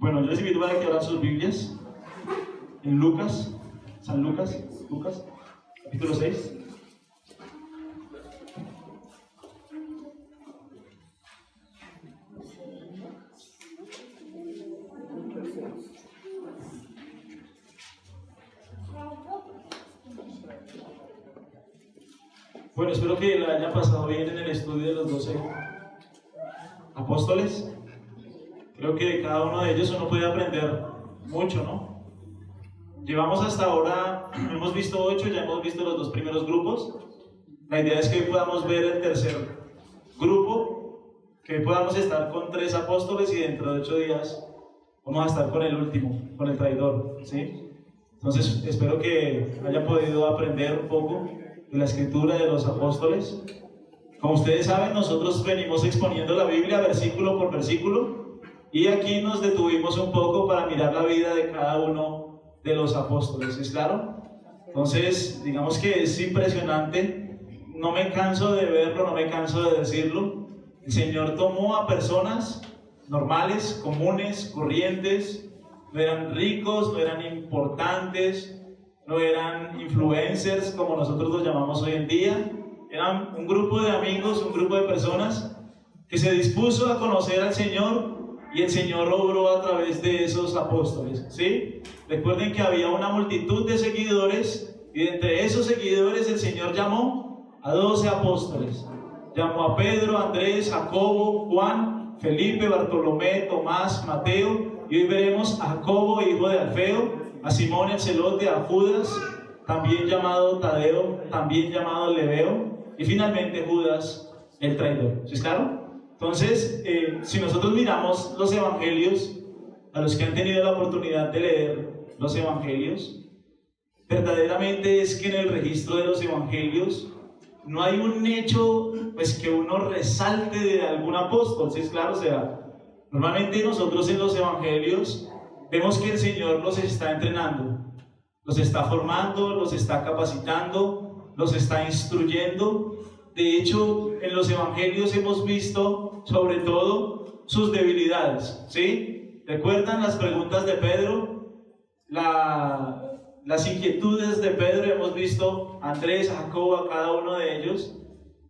Bueno, yo les invito para que abran sus Biblias en Lucas, San Lucas, capítulo 6. Bueno, espero que la haya pasado bien en el estudio de los 12 apóstoles. Creo que de cada uno de ellos uno puede aprender mucho, ¿no? Llevamos hasta ahora, hemos visto 8, ya hemos visto los 2 primeros grupos. La idea es que hoy podamos ver el tercer grupo, que hoy podamos estar con 3 apóstoles y dentro de 8 días vamos a estar con el último, con el traidor, ¿sí? Entonces espero que hayan podido aprender un poco de la escritura de los apóstoles. Como ustedes saben, nosotros venimos exponiendo la Biblia versículo por versículo y aquí nos detuvimos un poco para mirar la vida de cada uno de los apóstoles, ¿es claro? Entonces, digamos que es impresionante, no me canso de verlo, no me canso de decirlo. El Señor tomó a personas normales, comunes, corrientes, no eran ricos, no eran importantes, no eran influencers como nosotros los llamamos hoy en día. Eran un grupo de amigos, un grupo de personas que se dispuso a conocer al Señor y el Señor obró a través de esos apóstoles, ¿sí? Recuerden que había una multitud de seguidores y de entre esos seguidores el Señor llamó a 12 apóstoles. Llamó a Pedro, Andrés, Jacobo, Juan, Felipe, Bartolomé, Tomás, Mateo, y hoy veremos a Jacobo, hijo de Alfeo, a Simón el celote, a Judas, también llamado Tadeo, también llamado Lebeo, y finalmente Judas el traidor. ¿Sí es claro? Entonces, si nosotros miramos los evangelios, a los que han tenido la oportunidad de leer los evangelios, verdaderamente es que en el registro de los evangelios no hay un hecho pues que uno resalte de algún apóstol. ¿Sí es claro? O sea, normalmente nosotros en los evangelios vemos que el Señor los está entrenando, los está formando, los está capacitando, los está instruyendo. De hecho, en los evangelios hemos visto sobre todo sus debilidades, ¿sí? ¿Recuerdan las preguntas de Pedro? Las inquietudes de Pedro. Hemos visto a Andrés, a Jacobo, a cada uno de ellos.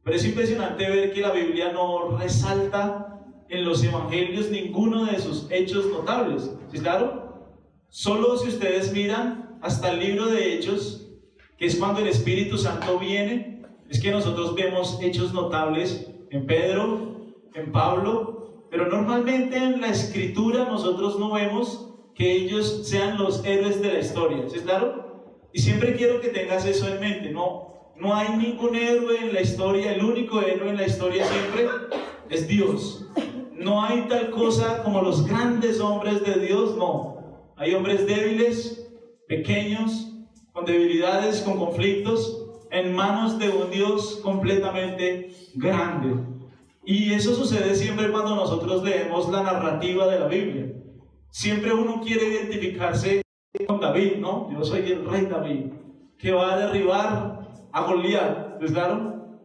Pero es impresionante ver que la Biblia no resalta en los evangelios ninguno de sus hechos notables. ¿Sí, claro? Solo si ustedes miran hasta el libro de Hechos, que es cuando el Espíritu Santo viene, es que nosotros vemos hechos notables en Pedro, en Pablo, pero normalmente en la Escritura nosotros no vemos que ellos sean los héroes de la historia. ¿Sí, claro? Y siempre quiero que tengas eso en mente. No hay ningún héroe en la historia. El único héroe en la historia siempre es Dios. No hay tal cosa como los grandes hombres de Dios, no. Hay hombres débiles, pequeños, con debilidades, con conflictos, en manos de un Dios completamente grande. Y eso sucede siempre cuando nosotros leemos la narrativa de la Biblia. Siempre uno quiere identificarse con David, ¿no? Yo soy el rey David, que va a derribar a Goliat, ¿es claro?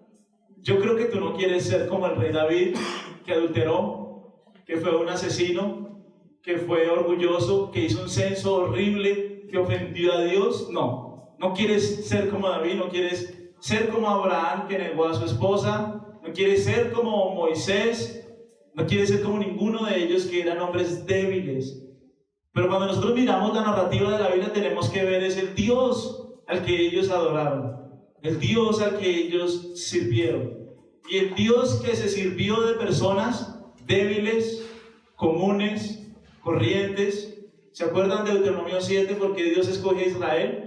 Yo creo que tú no quieres ser como el rey David, que adulteró, que fue un asesino, que fue orgulloso, que hizo un censo horrible, que ofendió a Dios. No quieres ser como David, no quieres ser como Abraham, que negó a su esposa, no quieres ser como Moisés, no quieres ser como ninguno de ellos, que eran hombres débiles. Pero cuando nosotros miramos la narrativa de la Biblia, tenemos que ver es el Dios al que ellos adoraron, el Dios al que ellos sirvieron, y el Dios que se sirvió de personas débiles, comunes, corrientes. ¿Se acuerdan de Deuteronomio 7? Porque Dios escoge a Israel,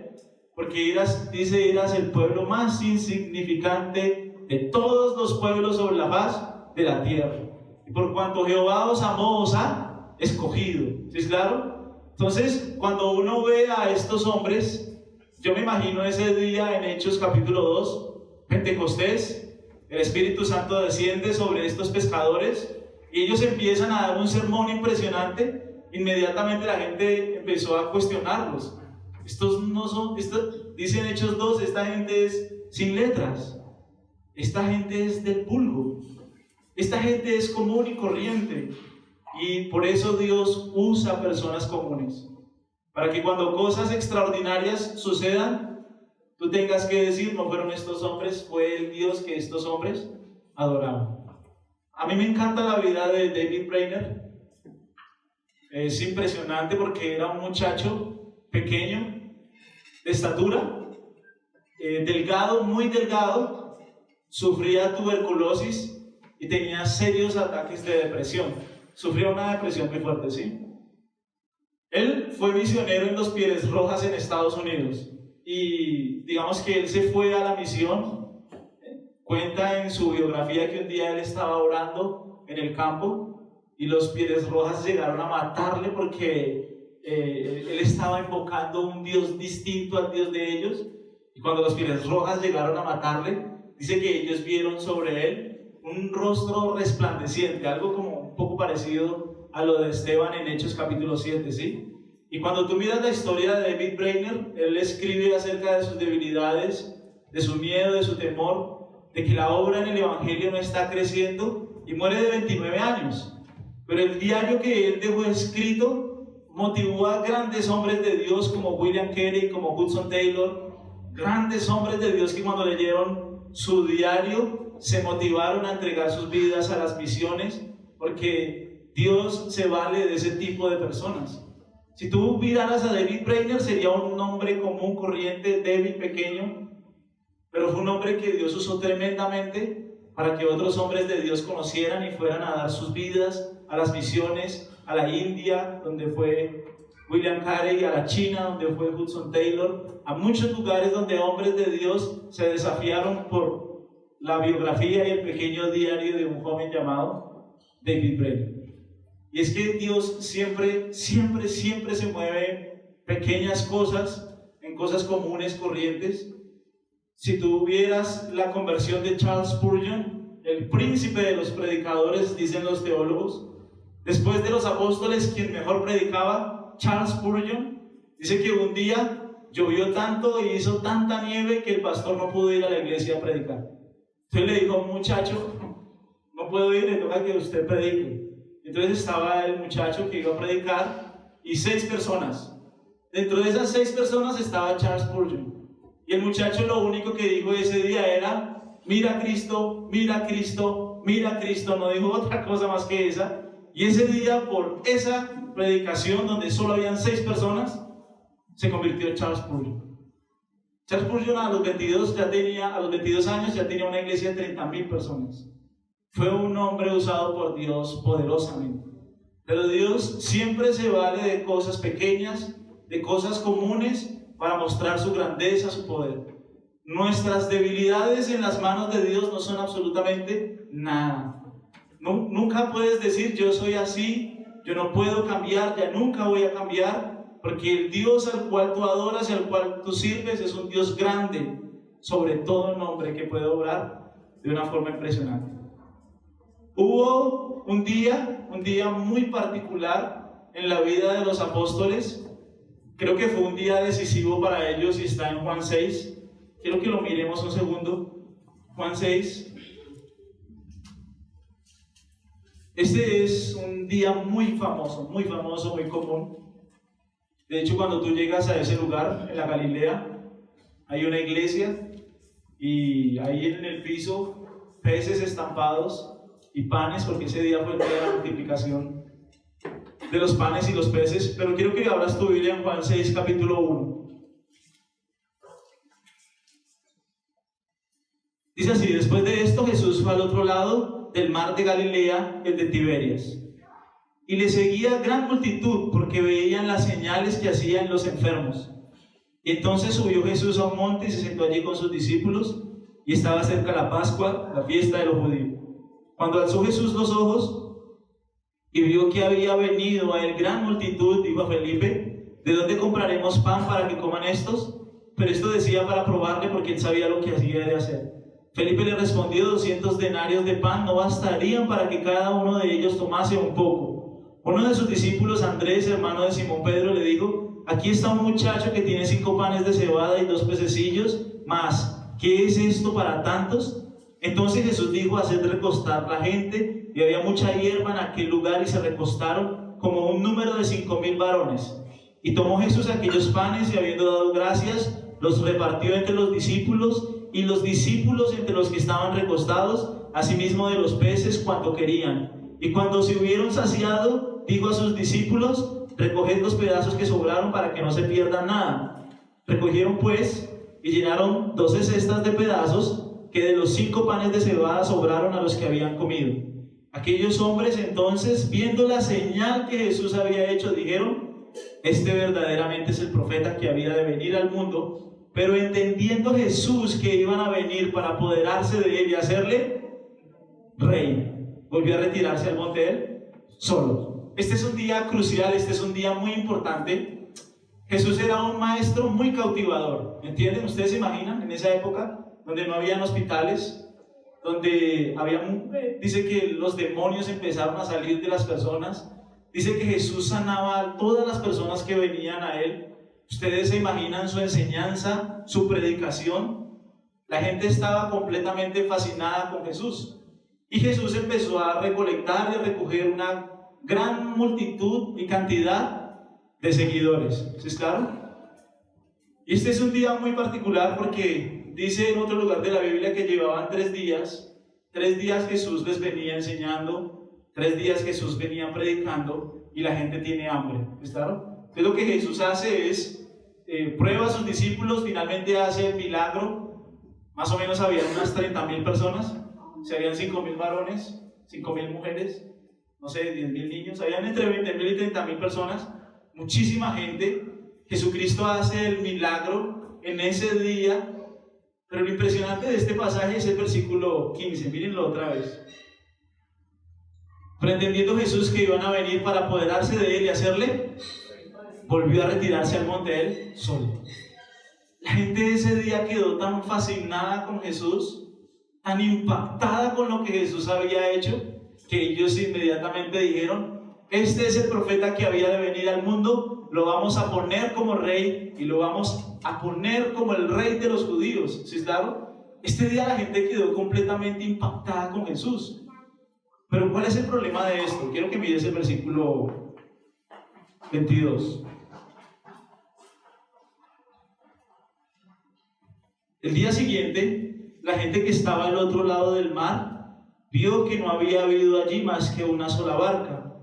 porque dice: eras el pueblo más insignificante de todos los pueblos sobre la faz de la tierra, y por cuanto Jehová os amó, os ha escogido. ¿Sí es claro? Entonces, cuando uno ve a estos hombres, yo me imagino ese día en Hechos capítulo 2, Pentecostés, el Espíritu Santo desciende sobre estos pescadores y ellos empiezan a dar un sermón impresionante. Inmediatamente la gente empezó a cuestionarlos. Estos no son, dicen Hechos 2, esta gente es sin letras, esta gente es del vulgo, esta gente es común y corriente. Y por eso Dios usa personas comunes, para que cuando cosas extraordinarias sucedan, tú tengas que decir, no fueron estos hombres, fue el Dios que estos hombres adoraban. A mí me encanta la vida de David Brainerd. Es impresionante porque era un muchacho pequeño, de estatura, delgado, muy delgado, sufría tuberculosis y tenía serios ataques de depresión. Sufría una depresión muy fuerte, ¿sí? Él fue misionero en los Pieles Rojas en Estados Unidos y digamos que él se fue a la misión. Cuenta en su biografía que un día él estaba orando en el campo y los Pieles Rojas llegaron a matarle porque él estaba invocando un Dios distinto al Dios de ellos, y cuando los Pieles Rojas llegaron a matarle, dice que ellos vieron sobre él un rostro resplandeciente, algo como un poco parecido a lo de Esteban en Hechos capítulo 7, ¿sí? Y cuando tú miras la historia de David Brainerd, él escribe acerca de sus debilidades, de su miedo, de su temor, de que la obra en el Evangelio no está creciendo, y muere de 29 años. Pero el diario que él dejó escrito motivó a grandes hombres de Dios como William Carey, como Hudson Taylor, grandes hombres de Dios que cuando leyeron su diario se motivaron a entregar sus vidas a las misiones, porque Dios se vale de ese tipo de personas. Si tú miraras a David Brainerd, sería un hombre común, corriente, débil, pequeño, pero fue un hombre que Dios usó tremendamente para que otros hombres de Dios conocieran y fueran a dar sus vidas a las misiones, a la India, donde fue William Carey, a la China, donde fue Hudson Taylor, a muchos lugares donde hombres de Dios se desafiaron por la biografía y el pequeño diario de un joven llamado David Brainerd. Y es que Dios siempre se mueve en pequeñas cosas, en cosas comunes, corrientes. Si tú vieras la conversión de Charles Spurgeon, el príncipe de los predicadores, dicen los teólogos, después de los apóstoles, quien mejor predicaba, Charles Spurgeon, dice que un día llovió tanto y hizo tanta nieve que el pastor no pudo ir a la iglesia a predicar. Entonces le dijo a un muchacho, no puedo ir, le toca que usted predique. Entonces estaba el muchacho que iba a predicar y 6 personas. Dentro de esas 6 personas estaba Charles Spurgeon. Y el muchacho lo único que dijo ese día era, mira a Cristo, mira a Cristo, mira a Cristo. No dijo otra cosa más que esa. Y ese día, por esa predicación donde solo habían 6 personas, se convirtió Charles Spurgeon. Charles Spurgeon a los 22 años ya tenía una iglesia de 30,000 personas. Fue un hombre usado por Dios poderosamente. Pero Dios siempre se vale de cosas pequeñas, de cosas comunes, para mostrar su grandeza, su poder. Nuestras debilidades en las manos de Dios no son absolutamente nada. Nunca puedes decir, yo soy así, yo no puedo cambiar, ya nunca voy a cambiar. Porque el Dios al cual tú adoras y al cual tú sirves es un Dios grande, sobre todo nombre, que puede obrar de una forma impresionante. Hubo un día muy particular en la vida de los apóstoles. Creo que fue un día decisivo para ellos y está en Juan 6. Quiero que lo miremos un segundo. Juan 6. Este es un día muy famoso, muy común. De hecho, cuando tú llegas a ese lugar, en la Galilea, hay una iglesia y ahí en el piso peces estampados y panes, porque ese día fue el día de la multiplicación de los panes y los peces. Pero quiero que abras tu Biblia en Juan 6, capítulo 1. Dice así: después de esto Jesús fue al otro lado del mar de Galilea, el de Tiberias. Y le seguía gran multitud porque veían las señales que hacían los enfermos. Y entonces subió Jesús a un monte y se sentó allí con sus discípulos, y estaba cerca la Pascua, la fiesta de los judíos. Cuando alzó Jesús los ojos y vio que había venido a él gran multitud, dijo a Felipe: ¿de dónde compraremos pan para que coman estos? Pero esto decía para probarle, porque él sabía lo que había de hacer. Felipe le respondió: 200 denarios de pan no bastarían para que cada uno de ellos tomase un poco. Uno de sus discípulos, Andrés, hermano de Simón Pedro, le dijo: aquí está un muchacho que tiene 5 panes de cebada y 2 pececillos, mas ¿qué es esto para tantos? Entonces Jesús dijo: haced recostar la gente. y había mucha hierba en aquel lugar, y se recostaron como un número de 5,000 varones. Y tomó Jesús aquellos panes, y habiendo dado gracias, los repartió entre los discípulos, y los discípulos entre los que estaban recostados, asimismo de los peces cuanto querían. Y cuando se hubieron saciado, dijo a sus discípulos: recoged los pedazos que sobraron para que no se pierda nada. Recogieron pues y llenaron 12 cestas de pedazos que de los 5 panes de cebada sobraron a los que habían comido. Aquellos hombres entonces, viendo la señal que Jesús había hecho, dijeron: este verdaderamente es el profeta que había de venir al mundo. Pero entendiendo Jesús que iban a venir para apoderarse de él y hacerle rey, volvió a retirarse al monte él solo. Este es un día crucial, este es un día muy importante. Jesús era un maestro muy cautivador, ¿entienden? ¿Ustedes se imaginan en esa época donde no habían hospitales, donde dice que los demonios empezaron a salir de las personas? Dice que Jesús sanaba a todas las personas que venían a él. ¿Ustedes se imaginan su enseñanza, su predicación? La gente estaba completamente fascinada con Jesús. Y Jesús empezó a recolectar y a recoger una gran multitud y cantidad de seguidores. ¿Sí es claro? Y este es un día muy particular porque dice en otro lugar de la Biblia que llevaban 3 días. 3 días Jesús les venía enseñando, 3 días Jesús venía predicando y la gente tiene hambre. ¿Sí es claro? Entonces lo que Jesús hace es prueba a sus discípulos, finalmente hace el milagro. Más o menos habían unas 30,000 personas, se habían 5,000 varones, 5,000 mujeres, no sé, 10,000 niños, habían entre 20,000 y 30,000 personas, muchísima gente. Jesucristo hace el milagro en ese día, pero lo impresionante de este pasaje es el versículo 15, mírenlo otra vez. Pero entendiendo Jesús que iban a venir para apoderarse de él y hacerle, volvió a retirarse al monte él solo. La gente ese día quedó tan fascinada con Jesús, tan impactada con lo que Jesús había hecho, que ellos inmediatamente dijeron: este es el profeta que había de venir al mundo, lo vamos a poner como rey y lo vamos a poner como el rey de los judíos. ¿Sí es claro? Este día la gente quedó completamente impactada con Jesús. Pero ¿cuál es el problema de esto? Quiero que mires el versículo 22. El día siguiente, la gente que estaba al otro lado del mar vio que no había habido allí más que una sola barca,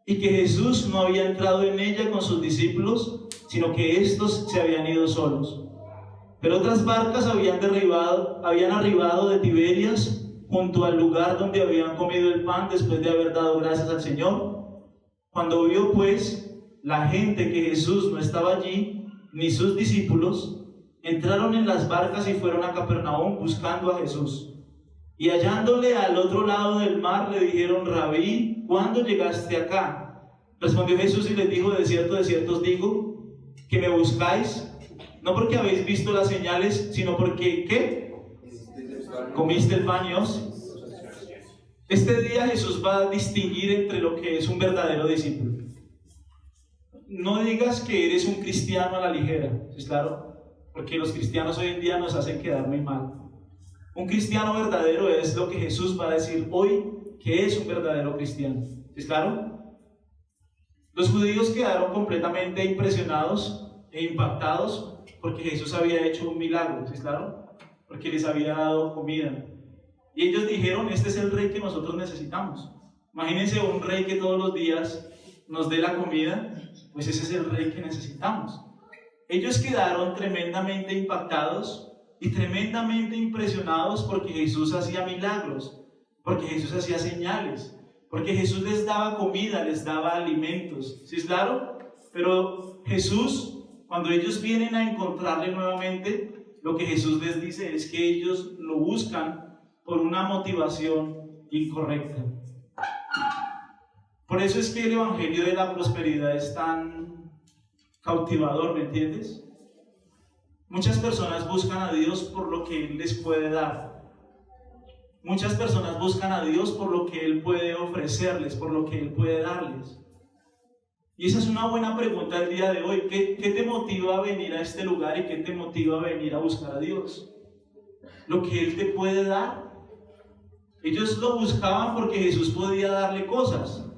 y que Jesús no había entrado en ella con sus discípulos, sino que éstos se habían ido solos. Pero otras barcas habían arribado de Tiberias, junto al lugar donde habían comido el pan después de haber dado gracias al Señor. Cuando vio pues la gente que Jesús no estaba allí, ni sus discípulos, entraron en las barcas y fueron a Capernaum buscando a Jesús. Y hallándole al otro lado del mar, le dijeron: Rabí, ¿cuándo llegaste acá? Respondió Jesús y les dijo: de cierto os digo, que me buscáis, no porque habéis visto las señales, sino porque, ¿qué? Comiste el pan y os... Este día Jesús va a distinguir entre lo que es un verdadero discípulo. No digas que eres un cristiano a la ligera, ¿es claro? Porque los cristianos hoy en día nos hacen quedar muy mal. Un cristiano verdadero es lo que Jesús va a decir hoy que es un verdadero cristiano. ¿Es claro? Los judíos quedaron completamente impresionados e impactados porque Jesús había hecho un milagro. ¿Es claro? Porque les había dado comida. Y ellos dijeron: este es el rey que nosotros necesitamos. Imagínense un rey que todos los días nos dé la comida, pues ese es el rey que necesitamos. Ellos quedaron tremendamente impactados y tremendamente impresionados porque Jesús hacía milagros, porque Jesús hacía señales, porque Jesús les daba comida, les daba alimentos. ¿Sí es claro? Pero Jesús, cuando ellos vienen a encontrarle nuevamente, lo que Jesús les dice es que ellos lo buscan por una motivación incorrecta. Por eso es que el evangelio de la prosperidad es tan cautivador, ¿me entiendes? Muchas personas buscan a Dios por lo que Él les puede dar. Muchas personas buscan a Dios por lo que Él puede ofrecerles, por lo que Él puede darles. Y esa es una buena pregunta el día de hoy. ¿Qué te motiva a venir a este lugar y qué te motiva a venir a buscar a Dios? ¿Lo que Él te puede dar? Ellos lo buscaban porque Jesús podía darle cosas.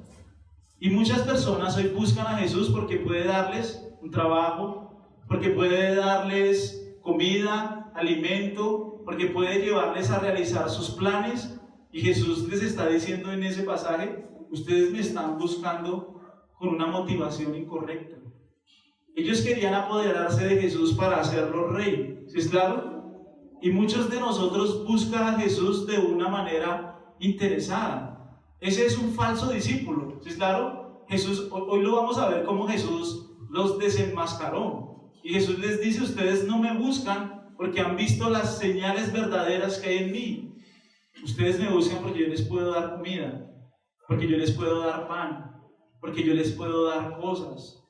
Y muchas personas hoy buscan a Jesús porque puede darles un trabajo, porque puede darles comida, alimento, porque puede llevarles a realizar sus planes. Y Jesús les está diciendo en ese pasaje: ustedes me están buscando con una motivación incorrecta. Ellos querían apoderarse de Jesús para hacerlo rey, ¿sí es claro? Y muchos de nosotros buscan a Jesús de una manera interesada. Ese es un falso discípulo, ¿sí es claro? Jesús, hoy lo vamos a ver cómo Jesús los desenmascaró. Y Jesús les dice: ustedes no me buscan porque han visto las señales verdaderas que hay en mí. Ustedes me buscan porque yo les puedo dar comida, porque yo les puedo dar pan, porque yo les puedo dar cosas.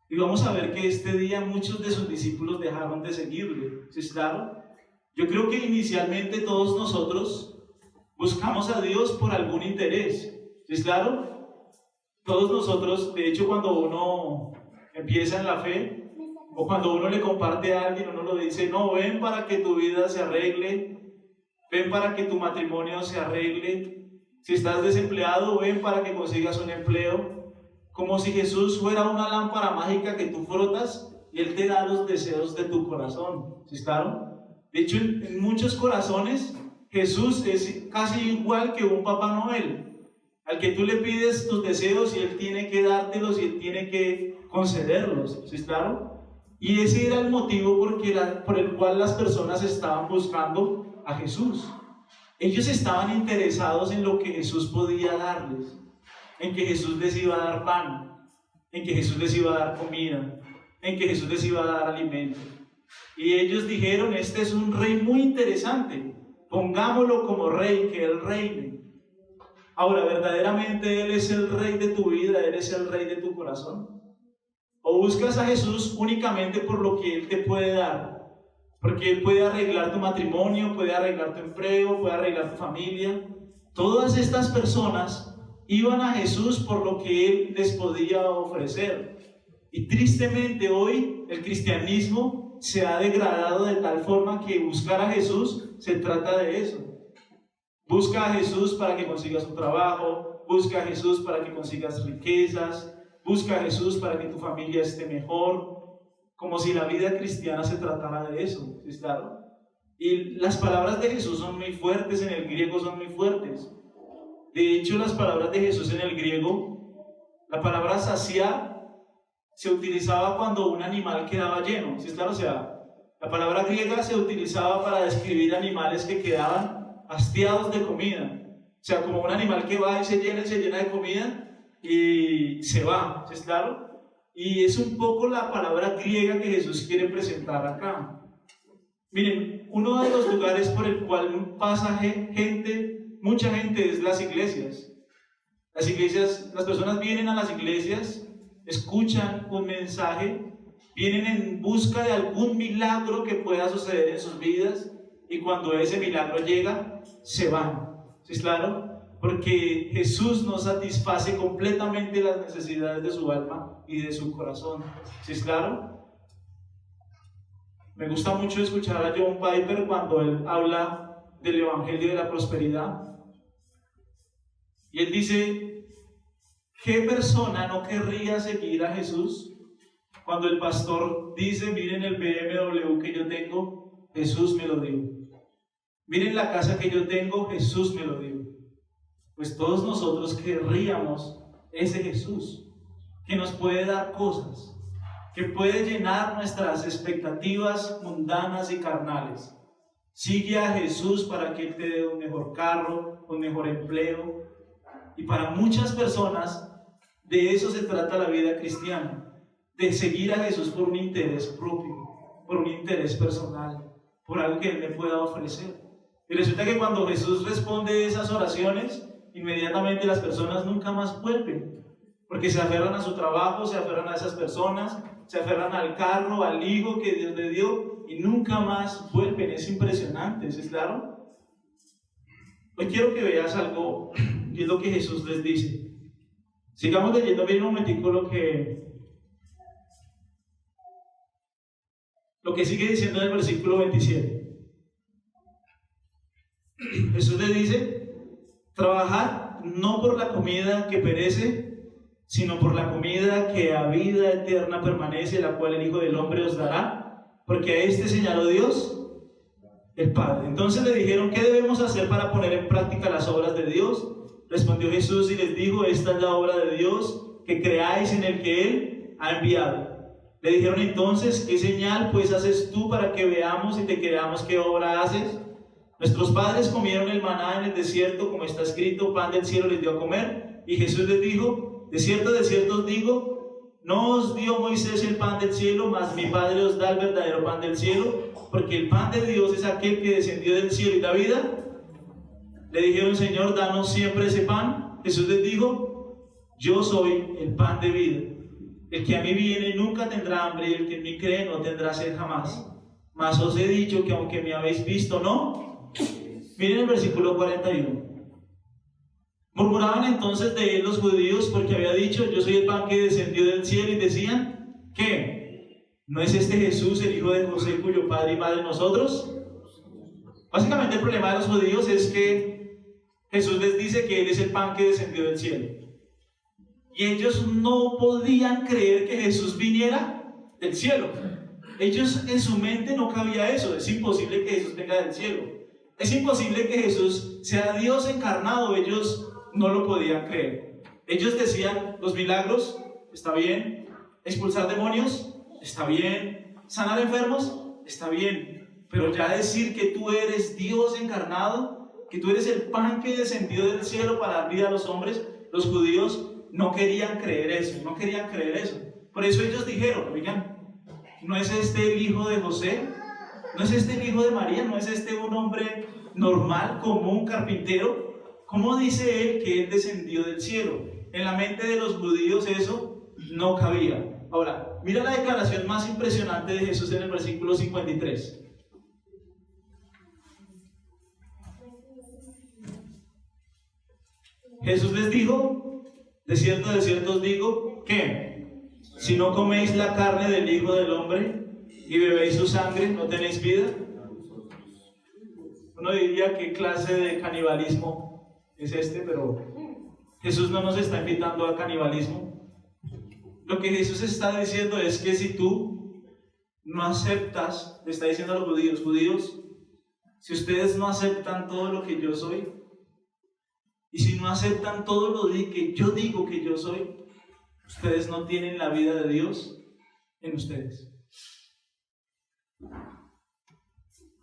Y vamos a ver que este día muchos de sus discípulos dejaron de seguirle, ¿sí es claro? Yo creo que inicialmente todos nosotros buscamos a Dios por algún interés, ¿sí es claro? Todos nosotros, de hecho, cuando uno empieza en la fe, o cuando uno le comparte a alguien, uno le dice: no, ven para que tu vida se arregle, ven para que tu matrimonio se arregle, si estás desempleado, ven para que consigas un empleo. Como si Jesús fuera una lámpara mágica que tú frotas y Él te da los deseos de tu corazón, ¿sí es claro? De hecho, en muchos corazones, Jesús es casi igual que un Papá Noel, al que tú le pides tus deseos y Él tiene que dártelos y Él tiene que concederlos, ¿sí es claro? Y ese era el motivo por el cual las personas estaban buscando a Jesús. Ellos estaban interesados en lo que Jesús podía darles, en que Jesús les iba a dar pan, en que Jesús les iba a dar comida, en que Jesús les iba a dar alimento. Y ellos dijeron: este es un rey muy interesante, pongámoslo como rey, que Él reine. Ahora, ¿verdaderamente Él es el rey de tu vida? ¿Él es el rey de tu corazón? ¿O buscas a Jesús únicamente por lo que Él te puede dar? Porque Él puede arreglar tu matrimonio, puede arreglar tu empleo, puede arreglar tu familia. Todas estas personas iban a Jesús por lo que Él les podía ofrecer. Y tristemente hoy el cristianismo se ha degradado de tal forma que buscar a Jesús se trata de eso. Busca a Jesús para que consigas un trabajo, busca a Jesús para que consigas riquezas, busca a Jesús para que tu familia esté mejor, como si la vida cristiana se tratara de eso, ¿sí es claro? Y las palabras de Jesús son muy fuertes, en el griego son muy fuertes. De hecho, las palabras de Jesús en el griego, la palabra saciar se utilizaba cuando un animal quedaba lleno, ¿sí es claro? O sea, la palabra griega se utilizaba para describir animales que quedaban hastiados de comida. O sea, como un animal que va y se llena de comida y se va, ¿sí es claro? Y es un poco la palabra griega que Jesús quiere presentar acá. Miren, uno de los lugares por el cual pasa mucha gente, es las iglesias. Las iglesias, las personas vienen a las iglesias, escuchan un mensaje, vienen en busca de algún milagro que pueda suceder en sus vidas, y cuando ese milagro llega, se van. ¿Sí es claro? Porque Jesús no satisface completamente las necesidades de su alma y de su corazón. ¿Sí es claro? Me gusta mucho escuchar a John Piper cuando él habla del evangelio de la prosperidad. Y él dice: ¿qué persona no querría seguir a Jesús? Cuando el pastor dice: miren el BMW que yo tengo, Jesús me lo dio. Miren la casa que yo tengo, Jesús me lo dio. Pues todos nosotros querríamos ese Jesús, que nos puede dar cosas, que puede llenar nuestras expectativas mundanas y carnales. Sigue a Jesús para que Él te dé un mejor carro, un mejor empleo. Y para muchas personas, de eso se trata la vida cristiana, de seguir a Jesús por un interés propio, por un interés personal, por algo que Él me pueda ofrecer. Y resulta que cuando Jesús responde esas oraciones, inmediatamente las personas nunca más vuelven, porque se aferran a su trabajo, se aferran a esas personas, se aferran al carro, al hijo que Dios le dio, y nunca más vuelven. Es impresionante, ¿es claro? Hoy quiero que veas algo, y es lo que Jesús les dice. Sigamos leyendo bien un momentico lo que sigue diciendo en el versículo 27. Jesús le dice: Trabajad no por la comida que perece, sino por la comida que a vida eterna permanece, la cual el Hijo del Hombre os dará, porque a este señaló Dios, el Padre. Entonces le dijeron: ¿qué debemos hacer para poner en práctica las obras de Dios? Respondió Jesús y les dijo: esta es la obra de Dios, que creáis en el que Él ha enviado. Le dijeron entonces: ¿qué señal pues haces tú para que veamos y te creamos qué obra haces? Nuestros padres comieron el maná en el desierto, como está escrito: pan del cielo les dio a comer. Y Jesús les dijo: de cierto os digo, no os dio Moisés el pan del cielo, mas mi Padre os da el verdadero pan del cielo, porque el pan de Dios es aquel que descendió del cielo y da vida. Le dijeron: Señor, danos siempre ese pan. Jesús les dijo: yo soy el pan de vida. El que a mí viene nunca tendrá hambre, y el que en mí cree no tendrá sed jamás. Mas os he dicho que aunque me habéis visto, no. Miren el versículo 41. Murmuraban entonces de él los judíos, porque había dicho: yo soy el pan que descendió del cielo, y decían: ¿qué? ¿No es este Jesús el hijo de José, cuyo padre y madre nosotros? Básicamente el problema de los judíos es que Jesús les dice que Él es el pan que descendió del cielo. Y ellos no podían creer que Jesús viniera del cielo. Ellos, en su mente no cabía eso. Es imposible que Jesús venga del cielo. Es imposible que Jesús sea Dios encarnado. Ellos no lo podían creer. Ellos decían: los milagros, está bien. Expulsar demonios, está bien. Sanar enfermos, está bien. Pero ya decir que tú eres Dios encarnado, que tú eres el pan que descendió del cielo para dar vida a los hombres, los judíos no querían creer eso, no querían creer eso. Por eso ellos dijeron: oigan, ¿no es este el hijo de José? ¿No es este el hijo de María? ¿No es este un hombre normal, común, carpintero? ¿Cómo dice él que él descendió del cielo? En la mente de los judíos eso no cabía. Ahora, mira la declaración más impresionante de Jesús en el versículo 53. Jesús les dijo: de cierto os digo, que si no coméis la carne del Hijo del Hombre y bebéis su sangre, no tenéis vida. Uno diría: ¿qué clase de canibalismo es este? Pero Jesús no nos está invitando al canibalismo. Lo que Jesús está diciendo es que si tú no aceptas, le está diciendo a los judíos, si ustedes no aceptan todo lo que yo soy, y si no aceptan todo lo que yo digo que yo soy, ustedes no tienen la vida de Dios en ustedes.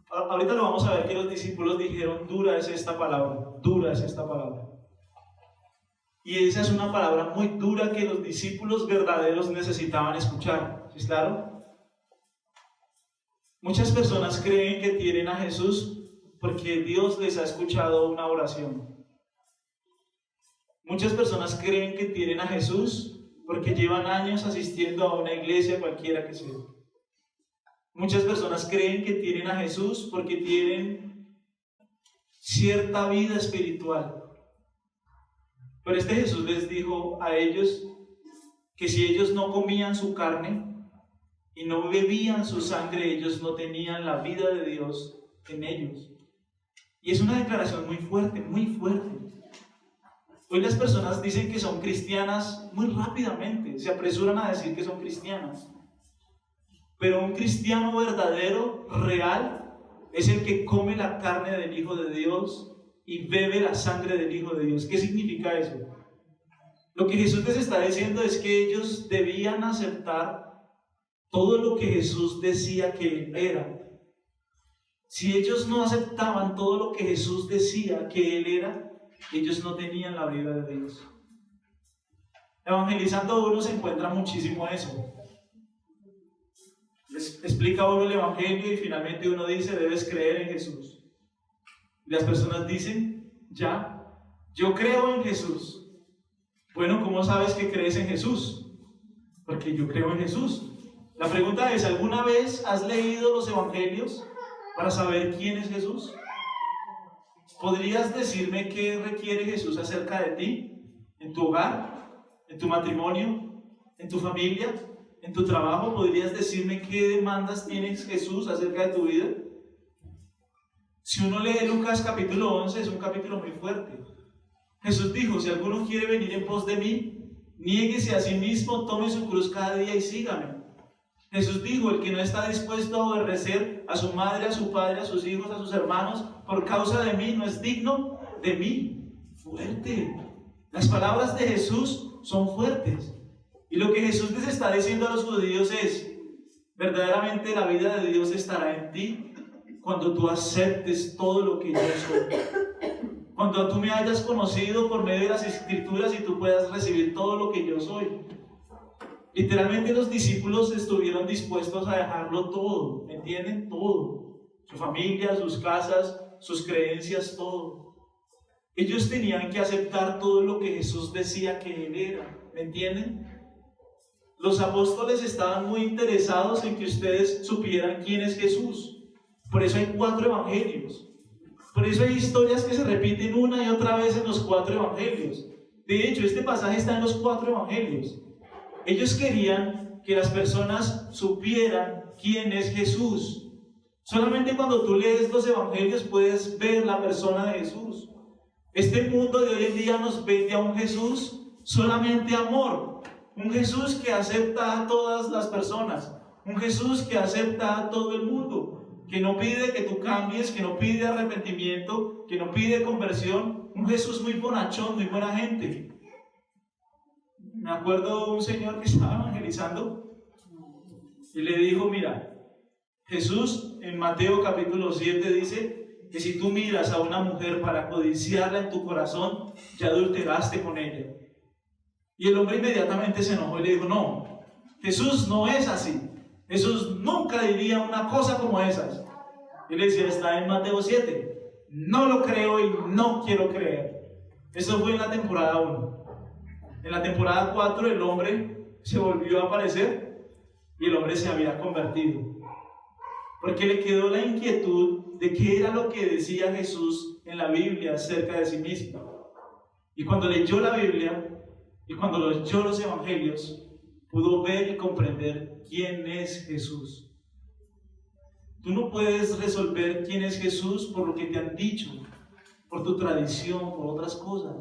Ahorita lo vamos a ver, que los discípulos dijeron: dura es esta palabra, dura es esta palabra. Y esa es una palabra muy dura que los discípulos verdaderos necesitaban escuchar. ¿Sí es claro? Muchas personas creen que tienen a Jesús porque Dios les ha escuchado una oración. Muchas personas creen que tienen a Jesús porque llevan años asistiendo a una iglesia cualquiera que sea. Muchas personas creen que tienen a Jesús porque tienen cierta vida espiritual. Pero este Jesús les dijo a ellos que si ellos no comían su carne y no bebían su sangre, ellos no tenían la vida de Dios en ellos. Y es una declaración muy fuerte, muy fuerte. Hoy las personas dicen que son cristianas muy rápidamente, se apresuran a decir que son cristianas. Pero un cristiano verdadero, real, es el que come la carne del Hijo de Dios y bebe la sangre del Hijo de Dios. ¿Qué significa eso? Lo que Jesús les está diciendo es que ellos debían aceptar todo lo que Jesús decía que Él era. Si ellos no aceptaban todo lo que Jesús decía que Él era, ellos no tenían la vida de Dios. Evangelizando uno se encuentra muchísimo eso. Les explica a uno el Evangelio y finalmente uno dice: debes creer en Jesús. Y las personas dicen: ya, yo creo en Jesús. Bueno, ¿cómo sabes que crees en Jesús? Porque yo creo en Jesús. La pregunta es: ¿alguna vez has leído los Evangelios para saber quién es Jesús? ¿Podrías decirme qué requiere Jesús acerca de ti? ¿En tu hogar? ¿En tu matrimonio? ¿En tu familia? ¿En tu trabajo? ¿Podrías decirme qué demandas tiene Jesús acerca de tu vida? Si uno lee Lucas capítulo 11, es un capítulo muy fuerte. Jesús dijo, si alguno quiere venir en pos de mí, niéguese a sí mismo, tome su cruz cada día y sígame. Jesús dijo, el que no está dispuesto a aborrecer a su madre, a su padre, a sus hijos, a sus hermanos, por causa de mí, no es digno de mí. Fuerte. Las palabras de Jesús son fuertes. Y lo que Jesús les está diciendo a los judíos es, verdaderamente la vida de Dios estará en ti cuando tú aceptes todo lo que yo soy. Cuando tú me hayas conocido por medio de las Escrituras y tú puedas recibir todo lo que yo soy. Literalmente los discípulos estuvieron dispuestos a dejarlo todo, ¿entienden? Todo. Su familia, sus casas, sus creencias, todo. Ellos tenían que aceptar todo lo que Jesús decía que Él era, ¿me entienden? Los apóstoles estaban muy interesados en que ustedes supieran quién es Jesús. Por eso hay 4 evangelios. Por eso hay historias que se repiten una y otra vez en los 4 evangelios. De hecho, este pasaje está en los 4 evangelios. Ellos querían que las personas supieran quién es Jesús. Solamente cuando tú lees los evangelios puedes ver la persona de Jesús. Este mundo de hoy en día nos vende a un Jesús solamente amor. Un Jesús que acepta a todas las personas. Un Jesús que acepta a todo el mundo. Que no pide que tú cambies, que no pide arrepentimiento, que no pide conversión. Un Jesús muy bonachón, muy buena gente. Me acuerdo de un señor que estaba evangelizando y le dijo, mira, Jesús en Mateo capítulo 7 dice que si tú miras a una mujer para codiciarla en tu corazón, ya adulteraste con ella. Y el hombre inmediatamente se enojó y le dijo, no, Jesús no es así. Jesús nunca diría una cosa como esas. Y le decía, está en Mateo 7. No lo creo y no quiero creer. Eso fue en la temporada 1. En la temporada 4 el hombre se volvió a aparecer y el hombre se había convertido. Porque le quedó la inquietud de qué era lo que decía Jesús en la Biblia acerca de sí mismo. Y cuando leyó la Biblia y cuando leyó los evangelios, pudo ver y comprender quién es Jesús. Tú no puedes resolver quién es Jesús por lo que te han dicho, por tu tradición, por otras cosas.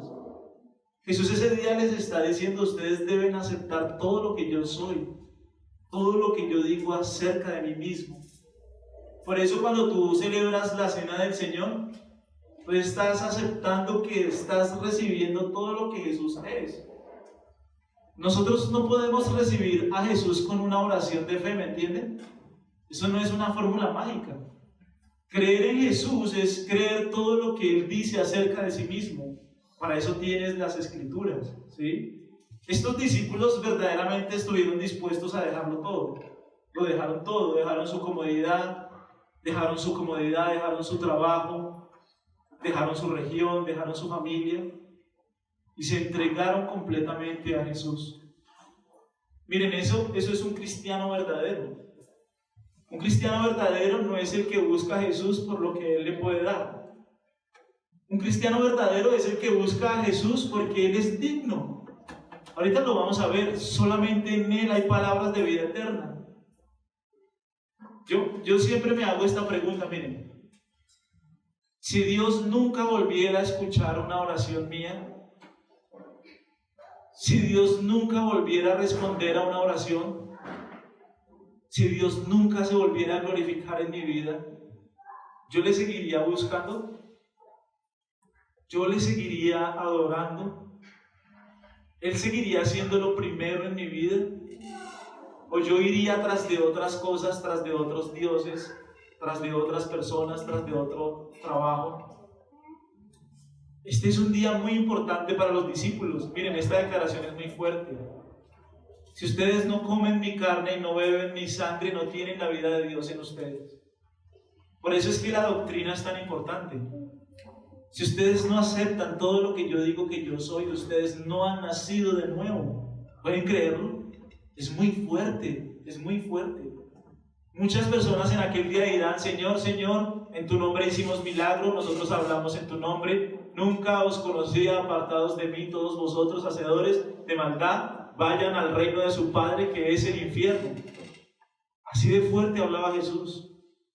Jesús ese día les está diciendo, ustedes deben aceptar todo lo que yo soy, todo lo que yo digo acerca de mí mismo. Por eso cuando tú celebras la cena del Señor, tú estás aceptando que estás recibiendo todo lo que Jesús es. Nosotros no podemos recibir a Jesús con una oración de fe, ¿me entienden? Eso no es una fórmula mágica. Creer en Jesús es creer todo lo que Él dice acerca de sí mismo. Para eso tienes las Escrituras, ¿sí? Estos discípulos verdaderamente estuvieron dispuestos a dejarlo todo. Lo dejaron todo, dejaron su comodidad, dejaron su trabajo, dejaron su región, dejaron su familia y se entregaron completamente a Jesús. Miren, eso es un cristiano verdadero. Un cristiano verdadero no es el que busca a Jesús por lo que Él le puede dar. Un cristiano verdadero es el que busca a Jesús porque Él es digno. Ahorita lo vamos a ver, solamente en Él hay palabras de vida eterna. Yo siempre me hago esta pregunta, miren. Si Dios nunca volviera a escuchar una oración mía, si Dios nunca volviera a responder a una oración, si Dios nunca se volviera a glorificar en mi vida, ¿yo le seguiría buscando? ¿Yo le seguiría adorando? ¿Él seguiría siendo lo primero en mi vida? ¿O yo iría tras de otras cosas, tras de otros dioses, tras de otras personas, tras de otro trabajo? Este es un día muy importante para los discípulos. Miren, esta declaración es muy fuerte. Si ustedes no comen mi carne y no beben mi sangre, no tienen la vida de Dios en ustedes. Por eso es que la doctrina es tan importante. Si ustedes no aceptan todo lo que yo digo que yo soy, ustedes no han nacido de nuevo. ¿Pueden creerlo? Es muy fuerte, es muy fuerte. Muchas personas en aquel día dirán, Señor, Señor, en tu nombre hicimos milagros, nosotros hablamos en tu nombre, nunca os conocí, apartados de mí todos vosotros, hacedores de maldad, vayan al reino de su Padre que es el infierno. Así de fuerte hablaba Jesús.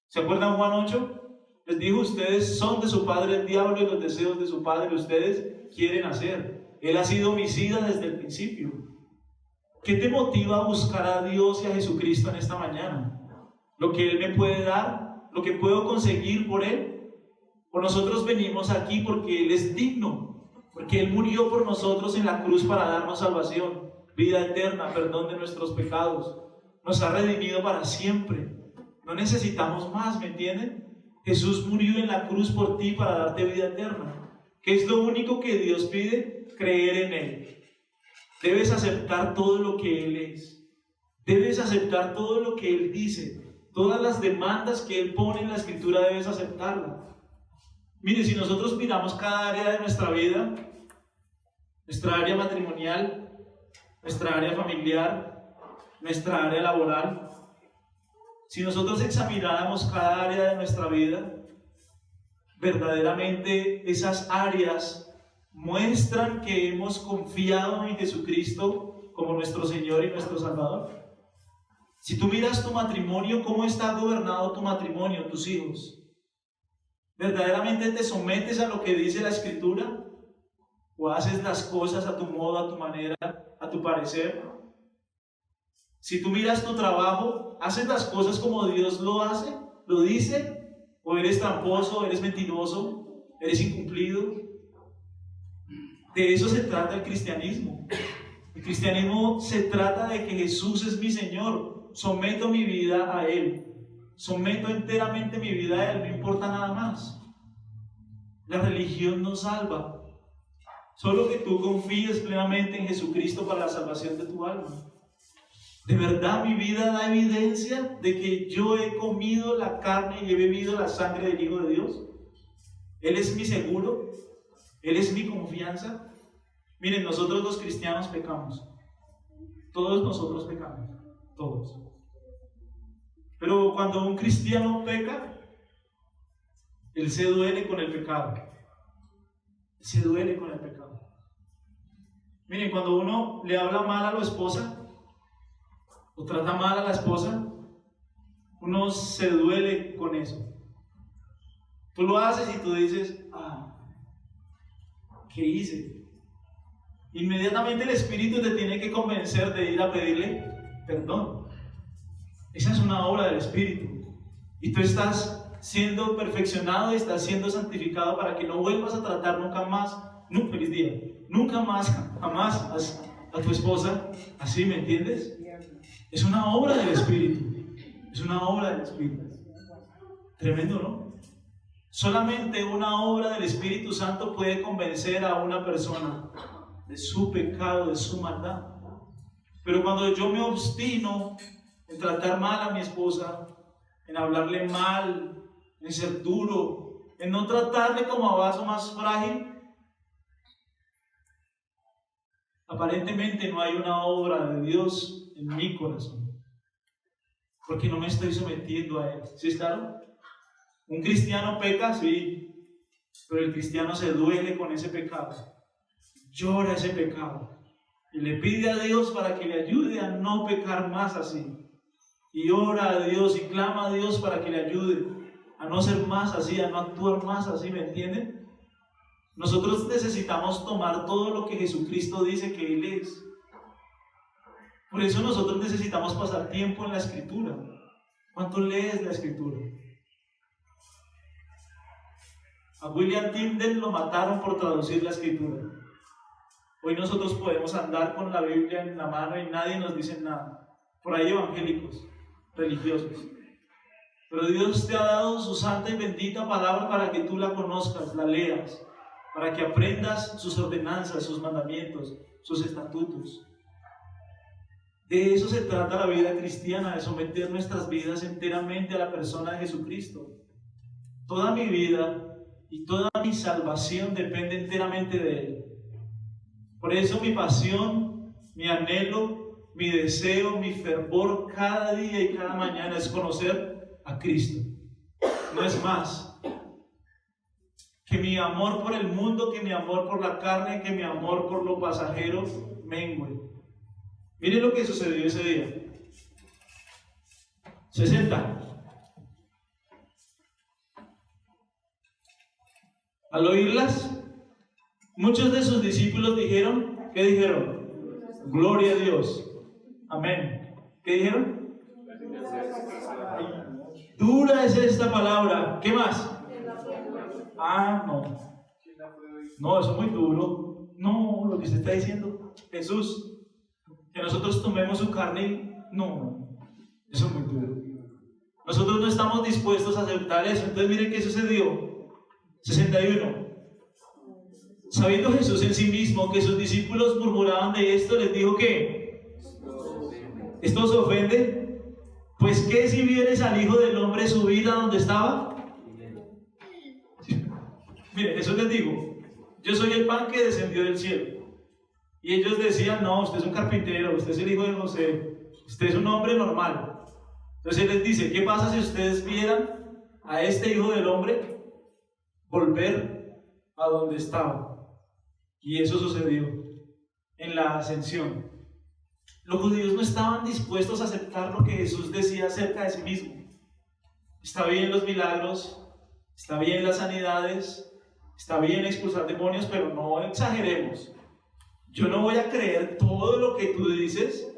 ¿Se acuerdan Juan 8? Les dijo, ustedes son de su padre el diablo y los deseos de su padre ustedes quieren hacer. Él ha sido homicida desde el principio. ¿Qué te motiva a buscar a Dios y a Jesucristo en esta mañana? ¿Lo que Él me puede dar? ¿Lo que puedo conseguir por Él? ¿O nosotros venimos aquí porque Él es digno? Porque Él murió por nosotros en la cruz para darnos salvación, vida eterna, perdón de nuestros pecados. Nos ha redimido para siempre. No necesitamos más, ¿me entienden? Jesús murió en la cruz por ti para darte vida eterna. ¿Qué es lo único que Dios pide? Creer en Él. Debes aceptar todo lo que Él es. Debes aceptar todo lo que Él dice. Todas las demandas que Él pone en la Escritura debes aceptarlas. Mire, si nosotros miramos cada área de nuestra vida, nuestra área matrimonial, nuestra área familiar, nuestra área laboral, si nosotros examináramos cada área de nuestra vida, verdaderamente esas áreas muestran que hemos confiado en Jesucristo como nuestro Señor y nuestro Salvador. Si tú miras tu matrimonio, ¿cómo está gobernado tu matrimonio, tus hijos? ¿Verdaderamente te sometes a lo que dice la Escritura? ¿O haces las cosas a tu modo, a tu manera, a tu parecer? Si tú miras tu trabajo, ¿haces las cosas como Dios lo hace? ¿Lo dice? ¿O eres tramposo, eres mentiroso, eres incumplido? De eso se trata el cristianismo. El cristianismo se trata de que Jesús es mi Señor. Someto mi vida a Él. Someto enteramente mi vida a Él, no importa nada más. La religión no salva. Solo que tú confíes plenamente en Jesucristo para la salvación de tu alma. ¿De verdad mi vida da evidencia de que yo he comido la carne y he bebido la sangre del Hijo de Dios? ¿Él es mi seguro? ¿Él es mi confianza? Miren, nosotros los cristianos pecamos. Todos nosotros pecamos. Todos. Pero cuando un cristiano peca, él se duele con el pecado. Se duele con el pecado. Miren, cuando uno le habla mal a la esposa o trata mal a la esposa, uno se duele con eso. Tú lo haces y tú dices, ¿qué hice? Inmediatamente el Espíritu te tiene que convencer de ir a pedirle perdón. Esa es una obra del Espíritu. Y tú estás siendo perfeccionado y estás siendo santificado para que no vuelvas a tratar nunca más, feliz día, nunca más, jamás a tu esposa así, ¿me entiendes? Es una obra del Espíritu. Es una obra del Espíritu. Tremendo, ¿no? Solamente una obra del Espíritu Santo puede convencer a una persona de su pecado, de su maldad. Pero cuando yo me obstino en tratar mal a mi esposa, en hablarle mal, en ser duro, en no tratarle como a vaso más frágil, aparentemente no hay una obra de Dios en mi corazón, porque no me estoy sometiendo a Él. ¿Sí es claro? Un cristiano peca, sí, pero el cristiano se duele con ese pecado, llora ese pecado y le pide a Dios para que le ayude a no pecar más así. Y ora a Dios y clama a Dios para que le ayude a no ser más así, a no actuar más así, ¿me entienden? Nosotros necesitamos tomar todo lo que Jesucristo dice que Él es. Por eso nosotros necesitamos pasar tiempo en la Escritura. ¿Cuánto lees la Escritura? A William Tyndale lo mataron por traducir la Escritura. Hoy nosotros podemos andar con la Biblia en la mano y nadie nos dice nada. Por ahí evangélicos, religiosos. Pero Dios te ha dado su santa y bendita palabra para que tú la conozcas, la leas, para que aprendas sus ordenanzas, sus mandamientos, sus estatutos. De eso se trata la vida cristiana, de someter nuestras vidas enteramente a la persona de Jesucristo. Toda mi vida y toda mi salvación depende enteramente de Él. Por eso mi pasión, mi anhelo, mi deseo, mi fervor cada día y cada mañana es conocer a Cristo. No es más. Que mi amor por el mundo, que mi amor por la carne, que mi amor por lo pasajero mengue. Miren lo que sucedió ese día. 60. Al oírlas, muchos de sus discípulos dijeron, ¿qué dijeron? Gloria a Dios. Amén. ¿Qué dijeron? Dura es esta palabra. ¿Qué más? No. No, eso es muy duro. No, lo que usted está diciendo, Jesús, que nosotros tomemos su carne, no, eso es muy duro. Nosotros no estamos dispuestos a aceptar eso. Entonces miren qué sucedió. 61. Sabiendo Jesús en sí mismo que sus discípulos murmuraban de esto, les dijo que ¿esto os ofende? Pues ¿qué si vieres al Hijo del Hombre subir a donde estaba? Mire, eso les digo, yo soy el pan que descendió del cielo. Y ellos decían, no, usted es un carpintero, usted es el hijo de José, usted es un hombre normal. Entonces él les dice, ¿qué pasa si ustedes vieran a este Hijo del Hombre volver a donde estaba? Y eso sucedió en la ascensión. Los judíos no estaban dispuestos a aceptar lo que Jesús decía acerca de sí mismo. Está bien los milagros, está bien las sanidades, está bien expulsar demonios, pero no exageremos. Yo no voy a creer todo lo que tú dices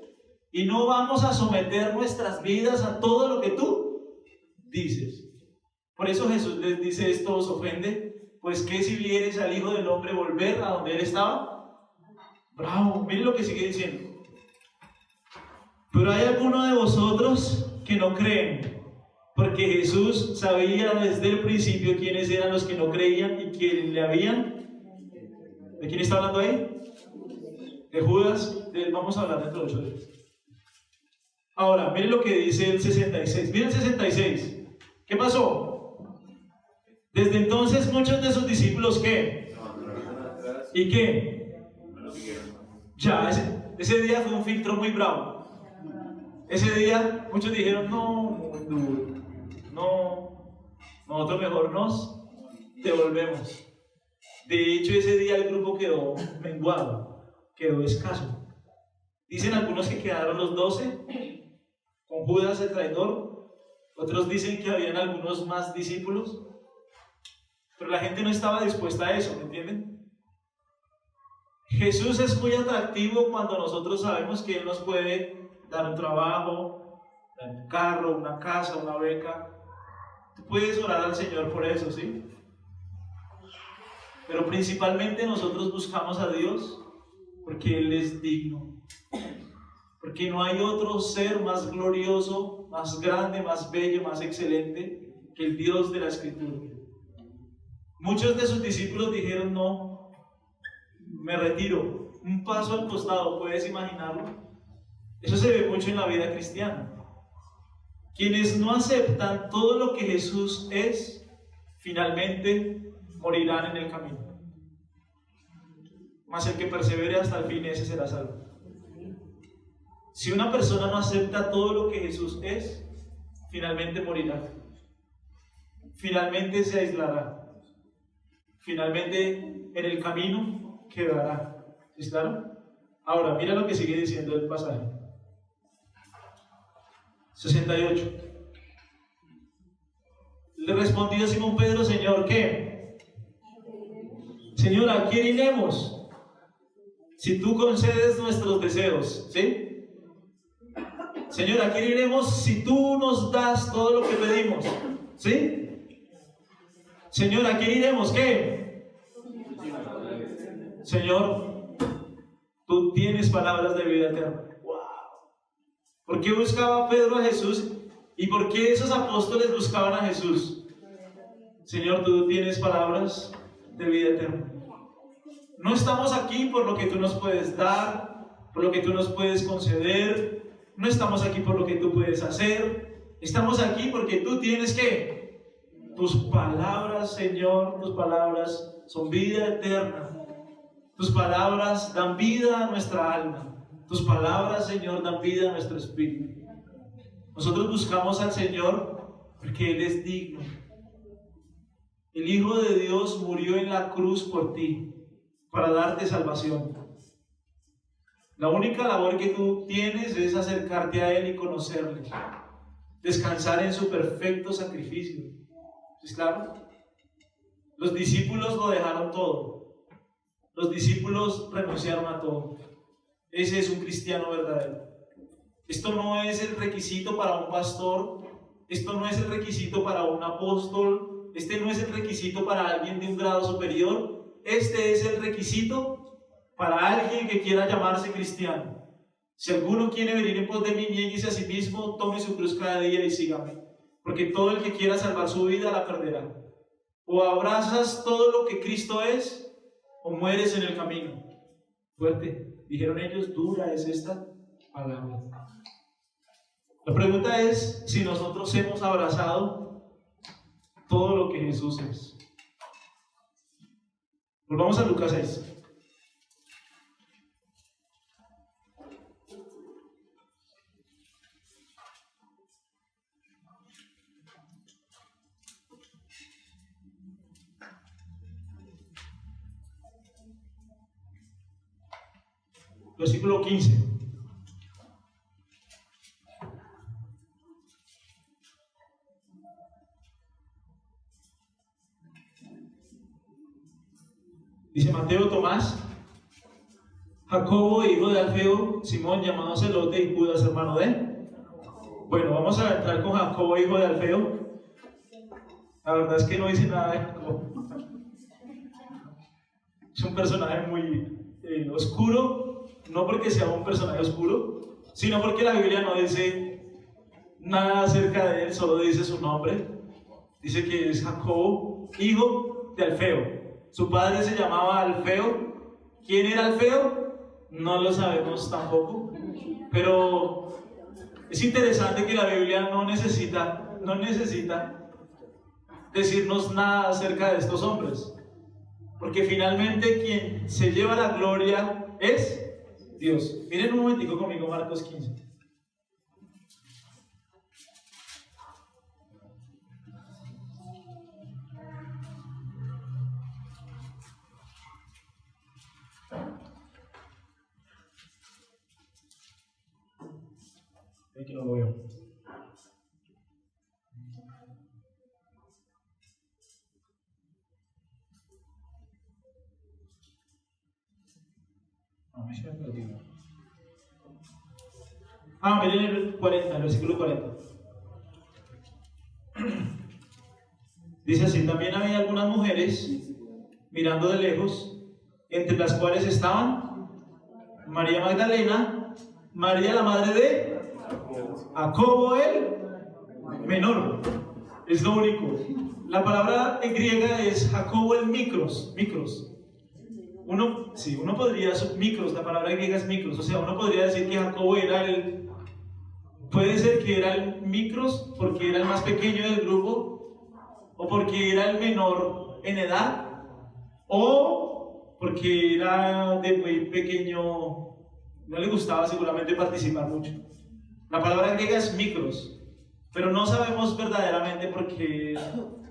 y no vamos a someter nuestras vidas a todo lo que tú dices. Por eso Jesús les dice, ¿esto os ofende? Pues ¿qué si vieres al Hijo del Hombre volver a donde Él estaba? Bravo, miren lo que sigue diciendo. Pero hay alguno de vosotros que no creen, porque Jesús sabía desde el principio quiénes eran los que no creían y quién le habían. ¿De quién está hablando ahí? De Judas. Vamos a hablar dentro de 8 días. Ahora, miren lo que dice el 66. Miren el 66. ¿Qué pasó? Desde entonces muchos de sus discípulos, ¿qué? ¿Y qué? Ya, ese día fue un filtro muy bravo. Ese día muchos dijeron, no, nosotros mejor nos devolvemos. De hecho, ese día el grupo quedó menguado, quedó escaso. Dicen algunos que quedaron los 12, con Judas el traidor. Otros dicen que habían algunos más discípulos. Pero la gente no estaba dispuesta a eso, ¿me entienden? Jesús es muy atractivo cuando nosotros sabemos que Él nos puede dar un trabajo, un carro, una casa, una beca. Tú puedes orar al Señor por eso, ¿sí? Pero principalmente nosotros buscamos a Dios porque Él es digno. Porque no hay otro ser más glorioso, más grande, más bello, más excelente que el Dios de la Escritura. Muchos de sus discípulos dijeron, no, me retiro, un paso al costado, ¿puedes imaginarlo? Eso se ve mucho en la vida cristiana. Quienes no aceptan todo lo que Jesús es, finalmente morirán en el camino. Mas el que persevere hasta el fin, ese será salvo. Si una persona no acepta todo lo que Jesús es, finalmente morirá. Finalmente se aislará. Finalmente en el camino quedará. ¿Sí, claro? Ahora, mira lo que sigue diciendo el pasaje. 68. Le respondió Simón Pedro, Señor, ¿qué? Señor, ¿a quién iremos? Si tú concedes nuestros deseos, ¿sí? Señor, ¿a quién iremos si tú nos das todo lo que pedimos? ¿Sí? Señor, ¿a quién iremos? ¿Qué? Señor, tú tienes palabras de vida eterna. ¡Wow! ¿Por qué buscaba Pedro a Jesús? ¿Y por qué esos apóstoles buscaban a Jesús? Señor, tú tienes palabras de vida eterna. No estamos aquí por lo que tú nos puedes dar, por lo que tú nos puedes conceder. No estamos aquí por lo que tú puedes hacer. Estamos aquí porque tú tienes que. Tus palabras, Señor, tus palabras son vida eterna. Tus palabras dan vida a nuestra alma. Tus palabras, Señor, dan vida a nuestro espíritu. Nosotros buscamos al Señor porque Él es digno. El Hijo de Dios murió en la cruz por ti, para darte salvación. La única labor que tú tienes es acercarte a Él y conocerle. Descansar en su perfecto sacrificio. ¿Es claro? Los discípulos lo dejaron todo. Los discípulos renunciaron a todo. Ese es un cristiano verdadero. Esto no es el requisito para un pastor. Esto no es el requisito para un apóstol. Este no es el requisito para alguien de un grado superior. Este es el requisito para alguien que quiera llamarse cristiano. Si alguno quiere venir en pos de mí, niéguese a sí mismo, tome su cruz cada día y sígame. Porque todo el que quiera salvar su vida la perderá. O abrazas todo lo que Cristo es, o mueres en el camino. Fuerte. Dijeron ellos, dura es esta palabra. La pregunta es si nosotros hemos abrazado todo lo que Jesús es. Volvamos a Lucas 6. Versículo 15. Dice Mateo, Tomás, Jacobo, hijo de Alfeo, Simón, llamado Celote, y Judas, hermano de. Bueno, vamos a entrar con Jacobo, hijo de Alfeo. La verdad es que no dice nada de Jacobo. Es un personaje muy oscuro, no porque sea un personaje oscuro, sino porque la Biblia no dice nada acerca de él, solo dice su nombre. Dice que es Jacobo, hijo de Alfeo. Su padre se llamaba Alfeo. ¿Quién era Alfeo? No lo sabemos tampoco. Pero es interesante que la Biblia no necesita decirnos nada acerca de estos hombres. Porque finalmente quien se lleva la gloria es Dios. Miren un momentico conmigo Marcos 15. Aquí no lo veo. Miren el 40, el versículo 40. Dice así: también había algunas mujeres mirando de lejos, entre las cuales estaban María Magdalena, María la madre de Jacobo el menor. Es lo único. La palabra en griega es Jacobo el micros. Uno podría, micros, la palabra griega es micros, o sea, uno podría decir que Jacobo era puede ser que era el micros porque era el más pequeño del grupo, o porque era el menor en edad, o porque era de muy pequeño, no le gustaba seguramente participar mucho. La palabra griega es micros, pero no sabemos verdaderamente por qué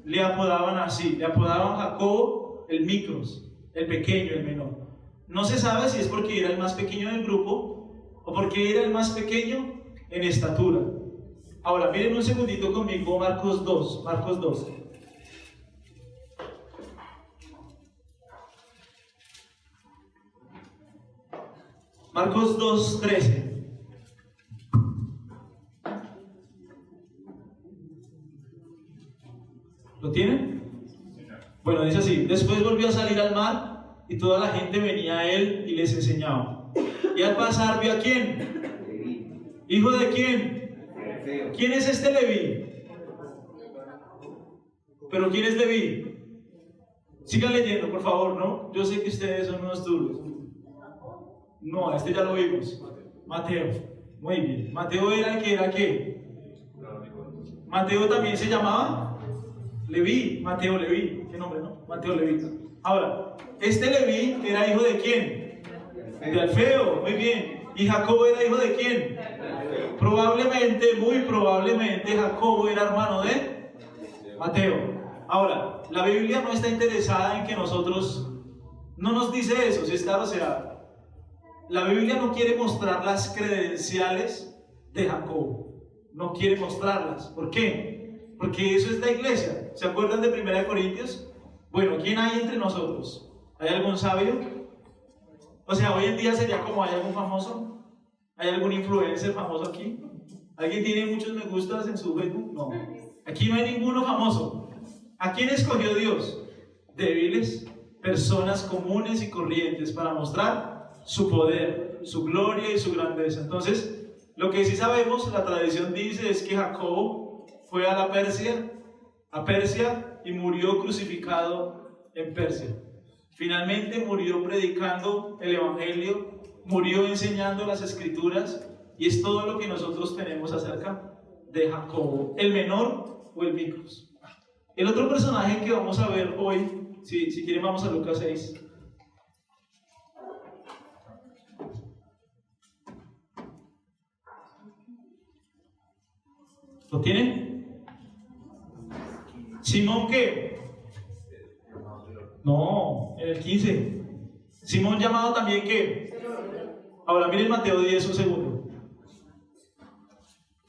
le apodaban así, le apodaban Jacobo el micros, el pequeño, el menor. No se sabe si es porque era el más pequeño del grupo o porque era el más pequeño en estatura. Ahora, miren un segundito conmigo Marcos 2. Marcos 2. Marcos 2:13. ¿Lo tienen? Bueno, dice así: después volvió a salir al mar y toda la gente venía a él y les enseñaba. Y al pasar vio a quién. ¿Hijo de quién? ¿Quién es este Leví? ¿Pero quién es Leví? Sigan leyendo, por favor, ¿no? Yo sé que ustedes son unos duros. No, a este ya lo vimos. Mateo. Muy bien. Mateo era el que era ¿qué? Mateo también se llamaba Leví. Mateo Leví. ¿Qué nombre, no? Mateo Leví. Ahora, este Leví era hijo de quién? De Alfeo. Muy bien. ¿Y Jacobo era hijo de quién? Probablemente, muy probablemente, Jacobo era hermano de Mateo. Ahora, la Biblia no está interesada en que nosotros, no nos dice eso, si está, o sea, la Biblia no quiere mostrar las credenciales de Jacobo, no quiere mostrarlas. ¿Por qué? Porque eso es la iglesia. ¿Se acuerdan de 1 Corintios? Bueno, ¿quién hay entre nosotros? ¿Hay algún sabio? O sea, hoy en día sería como, ¿hay algún famoso? ¿Hay algún influencer famoso aquí? ¿Alguien tiene muchos me gustas en su Facebook? No. Aquí no hay ninguno famoso. ¿A quién escogió Dios? Débiles, personas comunes y corrientes para mostrar su poder, su gloria y su grandeza. Entonces, lo que sí sabemos, la tradición dice, es que Jacobo fue a Persia y murió crucificado en Persia. Finalmente murió predicando el Evangelio, murió enseñando las Escrituras, y es todo lo que nosotros tenemos acerca de Jacobo, el menor o el Micros. El otro personaje que vamos a ver hoy, si quieren vamos a Lucas 6. ¿Lo tienen? Simón, ¿qué? No, en el 15. Simón, llamado también, ¿qué? Ahora miren Mateo 10 un segundo.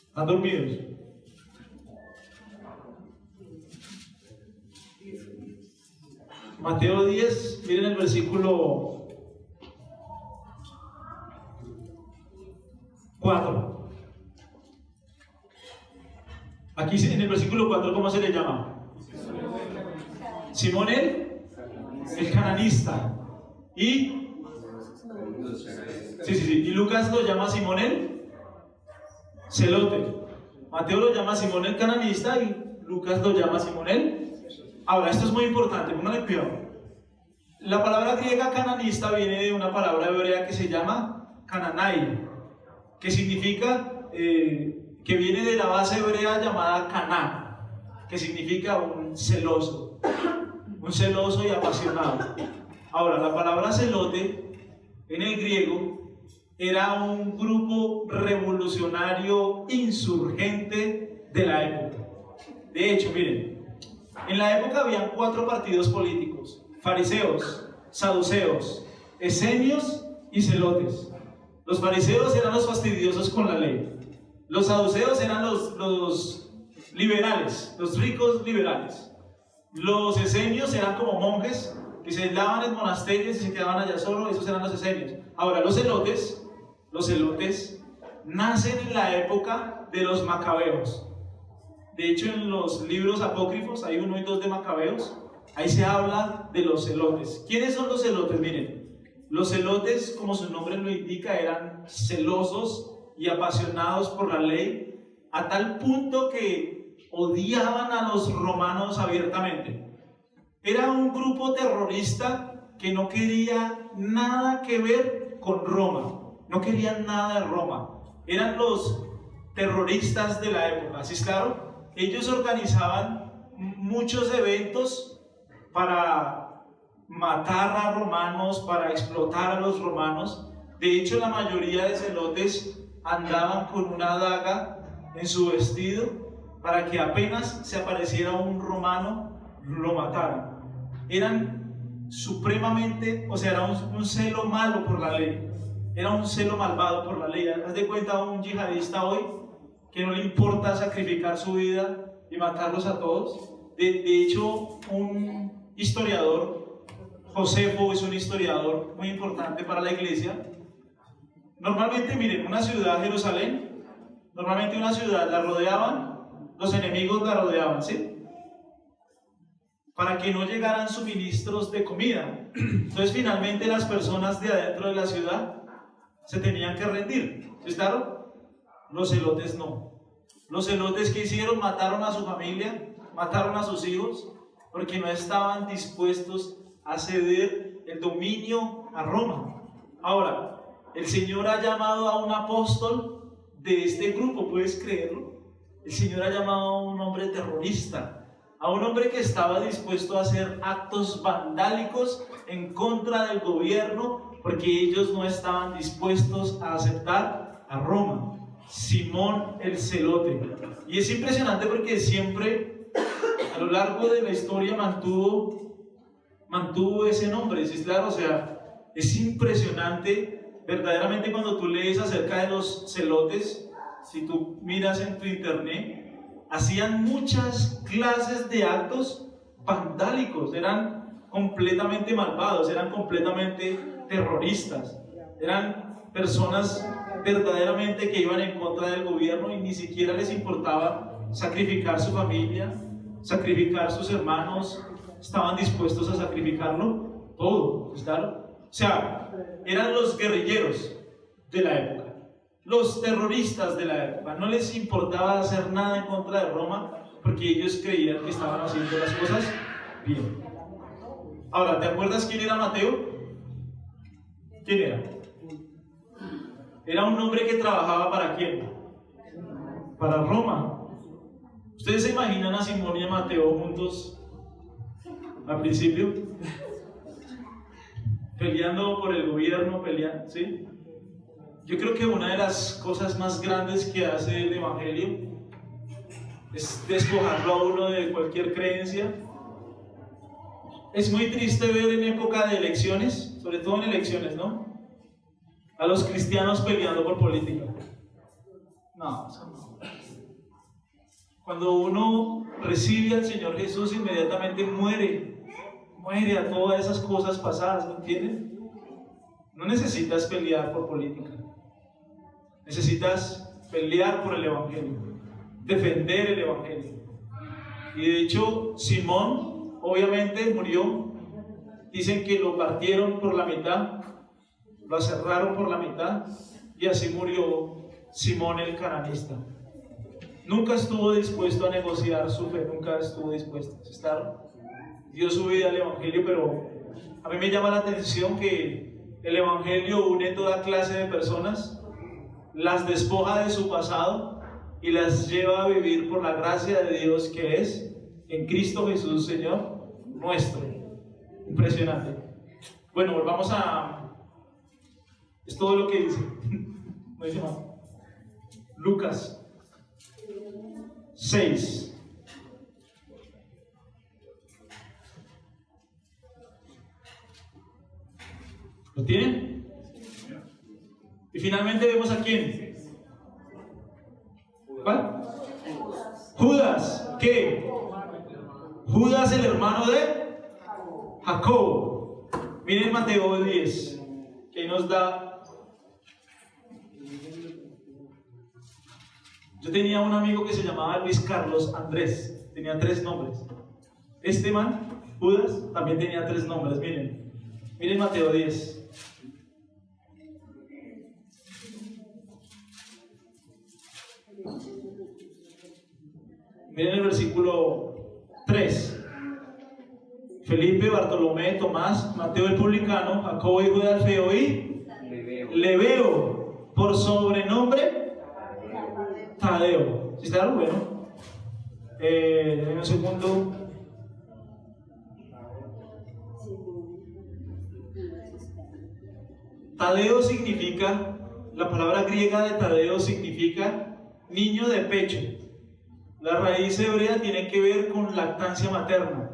¿Están dormidos? Mateo 10, miren el versículo 4. Aquí en el versículo 4, ¿cómo se le llama? Simón el cananista. Y y Lucas lo llama Simón el celote. Mateo lo llama Simón el cananista y Lucas lo llama Simón el. Ahora, esto es muy importante, pónganle cuidado. La palabra griega cananista viene de una palabra hebrea que se llama cananai, que significa, que viene de la base hebrea llamada caná, que significa un celoso y apasionado. Ahora, la palabra celote en el griego era un grupo revolucionario insurgente de la época. De hecho, miren, en la época habían 4 partidos políticos: fariseos, saduceos, esenios y celotes. Los fariseos eran los fastidiosos con la ley. Los saduceos eran los liberales, los ricos liberales. Los esenios eran como monjes que se aislaban en monasterios y se quedaban allá solo. Esos eran los esenios. Ahora, los celotes nacen en la época de los macabeos. De hecho, en los libros apócrifos, hay 1 y 2 de Macabeos, ahí se habla de los celotes. ¿Quiénes son los celotes? Miren, los celotes, como su nombre lo indica, eran celosos y apasionados por la ley, a tal punto que odiaban a los romanos abiertamente. Era un grupo terrorista que no quería nada que ver con Roma, no querían nada de Roma. Eran los terroristas de la época, ¿sí es claro? Ellos organizaban muchos eventos para matar a romanos, para explotar a los romanos. De hecho, la mayoría de celotes andaban con una daga en su vestido para que apenas se apareciera un romano, lo mataran. Eran supremamente, o sea, era un celo malo por la ley. Era un celo malvado por la ley. Haz de cuenta un yihadista hoy que no le importa sacrificar su vida y matarlos a todos. De hecho, un historiador, Josefo, es un historiador muy importante para la iglesia. Normalmente, miren, una ciudad, Jerusalén, normalmente una ciudad la rodeaban, los enemigos la rodeaban, ¿sí? Para que no llegaran suministros de comida. Entonces, finalmente, las personas de adentro de la ciudad se tenían que rendir. ¿Sí, claro? Los celotes no. Los celotes, que hicieron, mataron a su familia, mataron a sus hijos, porque no estaban dispuestos a ceder el dominio a Roma. Ahora, el Señor ha llamado a un apóstol de este grupo, ¿puedes creerlo? El Señor ha llamado a un hombre terrorista, a un hombre que estaba dispuesto a hacer actos vandálicos en contra del gobierno, porque ellos no estaban dispuestos a aceptar a Roma. Simón el celote. Y es impresionante porque siempre a lo largo de la historia mantuvo ese nombre, ¿sí? Claro, o sea, es impresionante verdaderamente cuando tú lees acerca de los celotes. Si tú miras en tu internet, hacían muchas clases de actos vandálicos, eran completamente malvados, eran completamente terroristas, eran personas verdaderamente que iban en contra del gobierno y ni siquiera les importaba sacrificar su familia, sacrificar sus hermanos, estaban dispuestos a sacrificarlo todo, ¿claro? O sea, eran los guerrilleros de la época, los terroristas de la época, no les importaba hacer nada en contra de Roma porque ellos creían que estaban haciendo las cosas bien. Ahora, ¿te acuerdas quién era Mateo? ¿Quién era? Era un hombre que trabajaba ¿para quién? Para Roma. ¿Ustedes se imaginan a Simón y a Mateo juntos al principio? Peleando por el gobierno, peleando, ¿sí? Yo creo que una de las cosas más grandes que hace el Evangelio es despojarlo a uno de cualquier creencia. Es muy triste ver en época de elecciones, sobre todo en elecciones, ¿no? A los cristianos peleando por política. No, eso no. Cuando uno recibe al Señor Jesús, inmediatamente muere a todas esas cosas pasadas, ¿me entienden? No necesitas pelear por política. Necesitas pelear por el Evangelio, defender el Evangelio. Y de hecho, Simón obviamente murió. Dicen que lo partieron por la mitad, lo aserraron por la mitad, y así murió Simón el cananista. Nunca estuvo dispuesto a negociar su fe, nunca estuvo dispuesto. Dio su vida al Evangelio, pero a mí me llama la atención que el Evangelio une toda clase de personas, las despoja de su pasado y las lleva a vivir por la gracia de Dios que es en Cristo Jesús, Señor nuestro. Impresionante. Bueno, volvamos a... Es todo lo que dice. No dice más. Lucas 6. ¿Lo tienen? Y finalmente vemos a quién. ¿Cuál? Judas. ¿Qué? Judas, el hermano de Jacobo. Miren Mateo 10, que nos da. Yo tenía un amigo que se llamaba Luis Carlos Andrés, tenía 3 nombres. Este man, Judas, también tenía 3 nombres. Miren Mateo 10. Miren el versículo 3. Felipe, Bartolomé, Tomás, Mateo el publicano, Jacobo hijo de Alfeo y Lebeo, por sobrenombre Tadeo. ¿Sí está? Bueno. En un segundo. Tadeo significa, la palabra griega de Tadeo significa niño de pecho. La raíz hebrea tiene que ver con lactancia materna.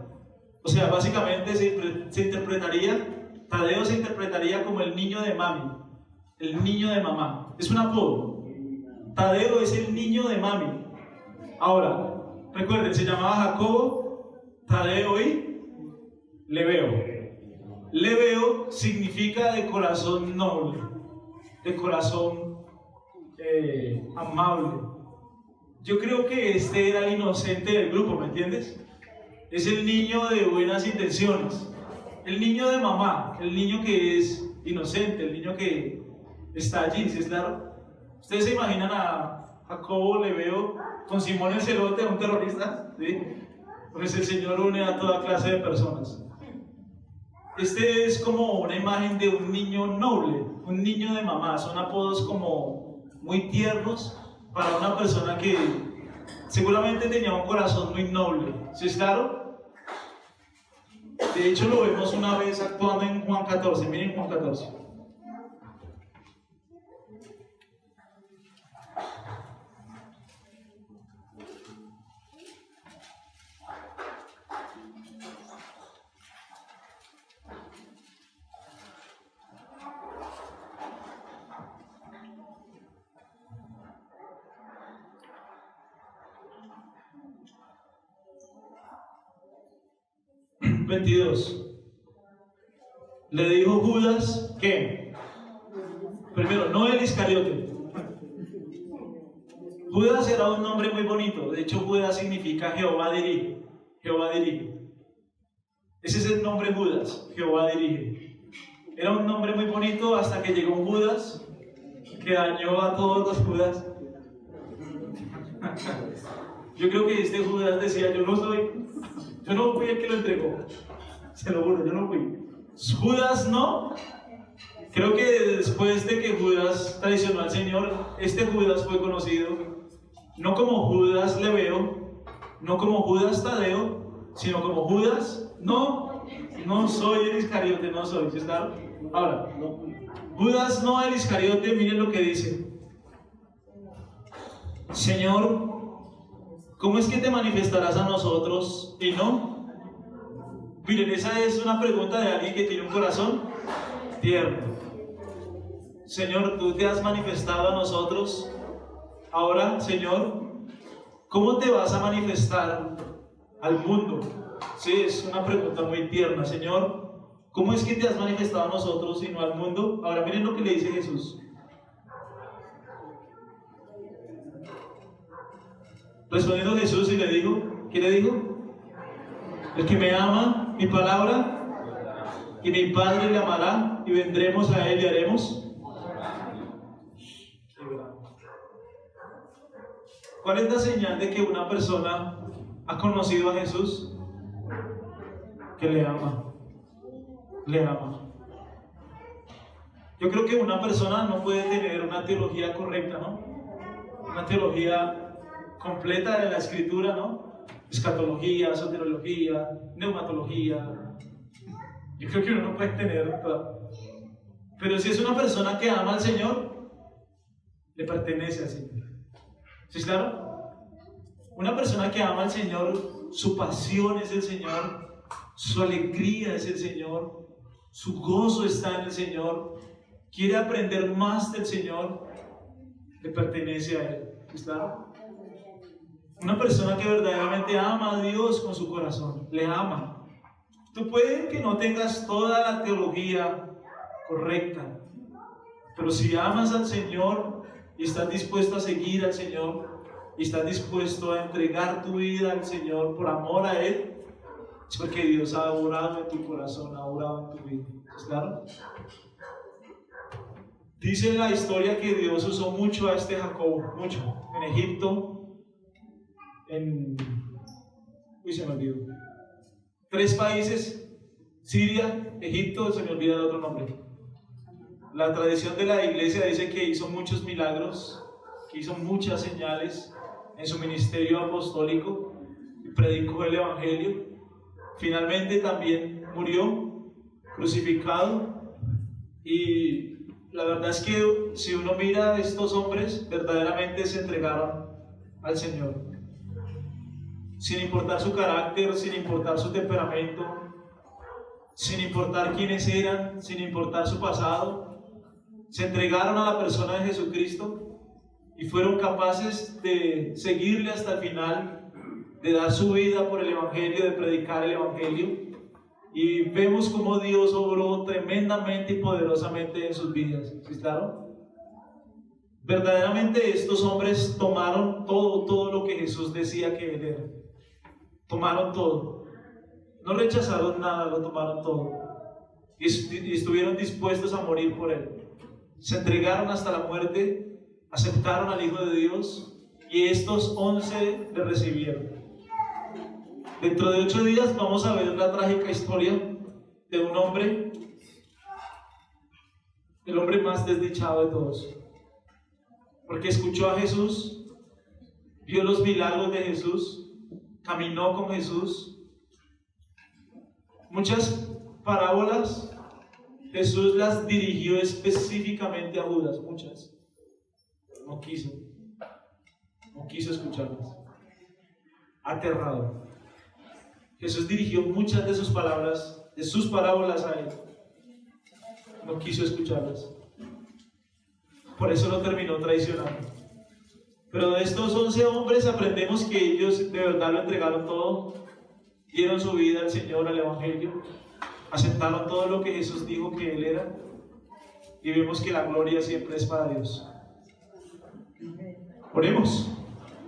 O sea, básicamente se interpretaría, Tadeo se interpretaría como el niño de mami, el niño de mamá. Es un apodo. Tadeo es el niño de mami. Ahora, recuerden, se llamaba Jacobo, Tadeo y Lebeo. Lebeo significa de corazón noble, de corazón amable. Yo creo que este era el inocente del grupo, ¿me entiendes? Es el niño de buenas intenciones, el niño de mamá, el niño que es inocente, el niño que está allí, ¿sí es claro? ¿Ustedes se imaginan a Jacobo Lebeo con Simón el Celote, un terrorista? ¿Sí? Pues el Señor une a toda clase de personas. Este es como una imagen de un niño noble, un niño de mamá. Son apodos como muy tiernos para una persona que seguramente tenía un corazón muy noble. ¿Sí es claro? De hecho lo vemos una vez actuando en Juan 14. Miren Juan 14. le dijo Judas, ¿qué? Primero, no el Iscariote. Judas era un nombre muy bonito. De hecho, Judas significa Jehová dirige. Jehová dirige. Ese es el nombre Judas, Jehová dirige. Era un nombre muy bonito hasta que llegó un Judas que dañó a todos los Judas. Yo creo que este Judas decía, yo no fui el que lo entregó. Se lo juro, yo no fui. Judas no. Creo que después de que Judas traicionó al Señor, este Judas fue conocido no como Judas Leveo, no como Judas Tadeo, sino como Judas, no soy el Iscariote, no soy, ¿sí está? Ahora, Judas no el Iscariote, miren lo que dice. Señor, ¿cómo es que te manifestarás a nosotros y no? Miren, esa es una pregunta de alguien que tiene un corazón tierno. Señor, tú te has manifestado a nosotros. Ahora, Señor, ¿cómo te vas a manifestar al mundo? Sí, es una pregunta muy tierna. Señor, ¿cómo es que te has manifestado a nosotros y no al mundo? Ahora, miren lo que le dice Jesús. Respondiendo Jesús y le dijo, ¿qué le dijo? El que me ama, mi palabra, y mi Padre le amará, y vendremos a él y haremos. ¿Cuál es la señal de que una persona ha conocido a Jesús? Que le ama. Le ama. Yo creo que una persona no puede tener una teología correcta, ¿no? Una teología completa de la Escritura, ¿no? Escatología, soteriología, neumatología. Yo creo que uno no puede tener todo. Pero si es una persona que ama al Señor, le pertenece al Señor. ¿Sí, claro? Una persona que ama al Señor, su pasión es el Señor, su alegría es el Señor, su gozo está en el Señor, quiere aprender más del Señor, le pertenece a Él. ¿Sí, claro? Una persona que verdaderamente ama a Dios con su corazón, le ama. Tú puedes que no tengas toda la teología correcta, pero si amas al Señor y estás dispuesto a seguir al Señor y estás dispuesto a entregar tu vida al Señor por amor a Él, es porque Dios ha obrado en tu corazón, ha obrado en tu vida. ¿Es claro? Dice la historia que Dios usó mucho a este Jacob, mucho, en Egipto, se me olvidó. 3 países, Siria, Egipto, se me olvida el otro nombre. La tradición de la iglesia dice que hizo muchos milagros, que hizo muchas señales en su ministerio apostólico y predicó el evangelio. Finalmente también murió crucificado, y la verdad es que si uno mira a estos hombres, verdaderamente se entregaron al Señor, sin importar su carácter, sin importar su temperamento, sin importar quiénes eran, sin importar su pasado. Se entregaron a la persona de Jesucristo y fueron capaces de seguirle hasta el final, de dar su vida por el Evangelio, de predicar el Evangelio. Y vemos cómo Dios obró tremendamente y poderosamente en sus vidas. ¿Sí, claro? Verdaderamente estos hombres tomaron todo lo que Jesús decía que Él era. Tomaron todo. No rechazaron nada, lo tomaron todo. Y estuvieron dispuestos a morir por Él. Se entregaron hasta la muerte, aceptaron al Hijo de Dios, y estos 11 le recibieron. Dentro de 8 días vamos a ver la trágica historia de un hombre, el hombre más desdichado de todos, porque escuchó a Jesús, vio los milagros de Jesús, caminó con Jesús. Muchas parábolas Jesús las dirigió específicamente a Judas, muchas. No quiso escucharlas. Aterrado. Jesús dirigió muchas de sus palabras, de sus parábolas a él. No quiso escucharlas. Por eso lo terminó traicionando. Pero de estos 11 hombres aprendemos que ellos de verdad lo entregaron todo, dieron su vida al Señor, al Evangelio. aceptaron todo lo que Jesús dijo que Él era, y vemos que la gloria siempre es para Dios. Oremos.